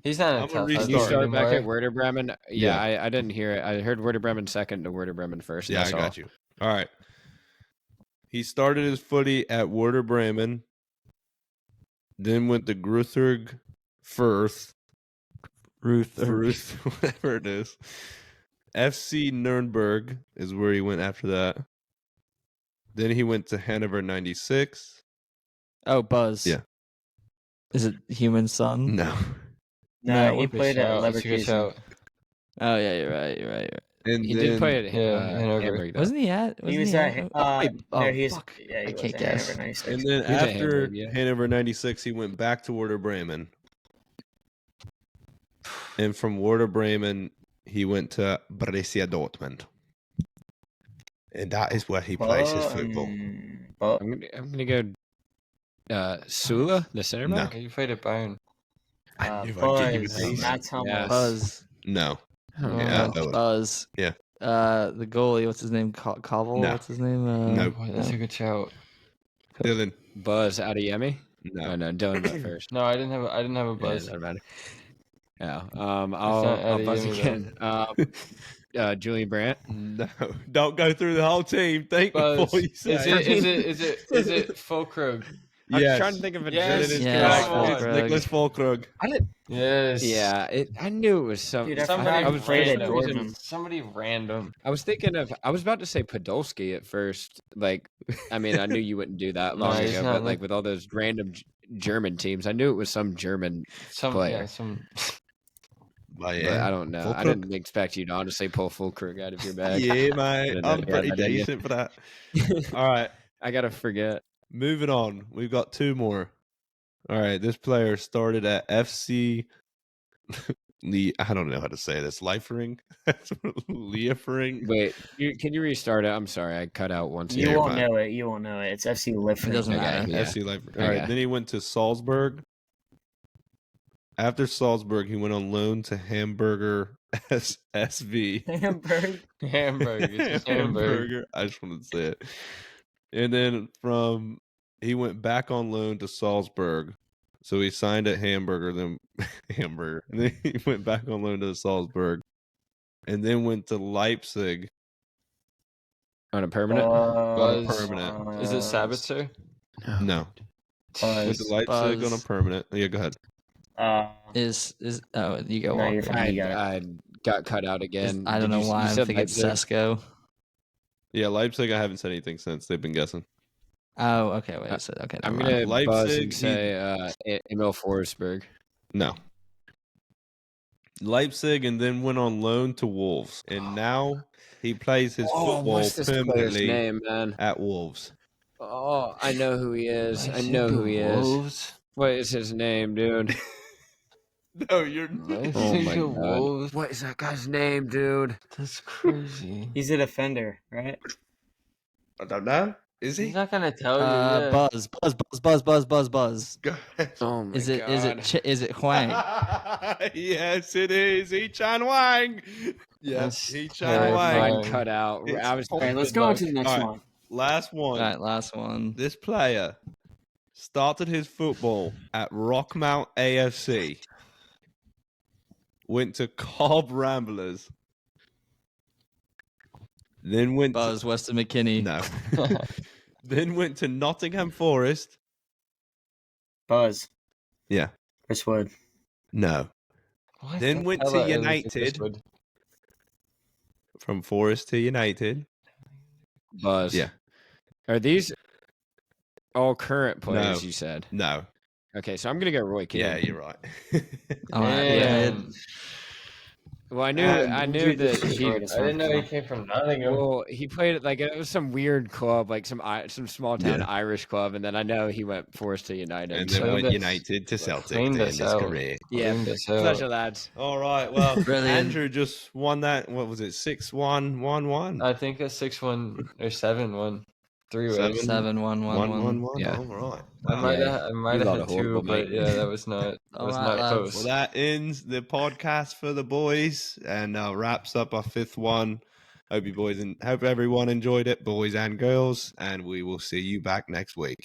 He's not I'm a gonna top restart. Can you start back anymore. at Werder Bremen? Yeah, I didn't hear it. I heard Werder Bremen second to Werder Bremen first. Yeah, I That's got all. you. All right. He started his footy at Werder Bremen, then went to Grutherg Firth, whatever it is. FC Nuremberg is where he went after that. Then he went to Hannover 96. Oh, Buzz. Yeah. Is it Human Son? No. No, he Good played at shout, that's a good Leverkusen. shout. Oh, yeah, you're right. And He then, did play at Hannover. Hamburg, though. Wasn't he at? He was he at. oh, he was. fuck. Yeah, he I was can't at guess. Hannover 96. And then He was at after Hamburg, yeah. Hannover 96, he went back to Werder Bremen. And from Werder Bremen, he went to Borussia Dortmund. And that is where he plays his football. But I'm gonna go Sula, the center No. back. You played at Bayern. I knew I'd get you with Buzz, these. Matt Hummels. Yes. Buzz. No. Oh, Yeah, no. Owen. Buzz. Yeah. The goalie, what's his name? Koval? No. What's his name? No. Boy, that's a good shout. Dylan. Buzz Adeyemi. No. Oh no, Dylan went first. No, I didn't have a Yeah, Buzz. doesn't matter. Yeah. not I'll buzz Adeyemi, again. Julian Brandt. No. Don't go through the whole team. Think Buzz. before you say Is it Fulkrug? I'm Yes. trying to think of a Yes. It is Yes, correct. It's Fulkrug. Nicholas Fulkrug. I didn't. Yes. Yeah, I knew it was some. Dude, I Somebody forgot I he was played at random. Dortmund. Somebody random. I was thinking of. I was about to say Podolski at first. Like, I mean, I knew you wouldn't do that No, long he's ago, not but like- like with all those random German teams, I knew it was some German player. Some. But But I don't know. I Fulkrug. didn't expect you to honestly pull Fulkrug out of your bag. Yeah, mate. didn't know I'm you had pretty that in you. decent for that. All right. I gotta forget. Moving on. We've got two more. All right, this player started at FC. I don't know how to say this. Liefering? Liefering? Wait, can you restart it? I'm sorry, I cut out once. You Yeah, won't fine. know it. You won't know it. It's FC Liverpool. It doesn't matter. Yeah. FC Liefering. All Okay. right, then he went to Salzburg. After Salzburg, he went on loan to Hamburger SV. Hamburg. Hamburger. I just wanted to say it. And then he went back on loan to Salzburg. So he signed at Hamburger, then Hamburger. And then he went back on loan to Salzburg. And then went to Leipzig. On a permanent? Permanent. Is it Sabitzer? No. Went to Leipzig on a permanent. Yeah, go ahead. You go No, on. you're fine. I got cut out again. I don't know why I'm thinking it's Sesko. Yeah, Leipzig, I haven't said anything since. They've been guessing. Oh, okay. Wait a second. Okay, I'm never mind. going to buzz Leipzig, and say Emil Forsberg. No. Leipzig, and then went on loan to Wolves. And now he plays his football what's this player's permanently name, man? at Wolves. Oh, I know who he is. I know who he is. What is his name, dude? No, you're Oh my god. What is that guy's name, dude? That's crazy. He's a defender, right? I don't know. Is he? He's not gonna tell you. Yeah. Buzz. Go ahead. Oh my Is god. it Huang? Yes, it is. He-Chan Wang. Yes, He-Chan Wang. Mine cut out. I was All right, let's go on to the next All right. one. Last All one. right, last one. This player started his football at Rockmount AFC. Went to Cobb Ramblers. Then went Buzz Weston McKinney. No. Then went to Nottingham Forest. Buzz. Yeah. Chris Wood. No. What Then the went hell to is United. this wood? From Forest to United. Buzz. Yeah. Are these all current players, No. you said? No. Okay, so I'm going to go Roy Keane. Yeah, you're right. All right, Damn. Well, I knew that he. I didn't know he came from Nottingham. Well, he played at it was some weird club, like some small town Irish club, and then I know he went Forest to United. And so then went that's- United to Celtic to cleaned end us his out. career. yeah, Cleaned us out. pleasure, lads. All right. Well, Brilliant. Andrew just won that. What was it? 6-1, 1-1. I think a 6-1 or 7-1. 3 ways. 7-1-1-1. Yeah. All right. I might You have lot had of 2, horrible, but mate. yeah, that was not All was right, not lads. close. Well, that ends the podcast for the boys and wraps up our 5th one. Hope you boys and hope everyone enjoyed it, boys and girls, and we will see you back next week.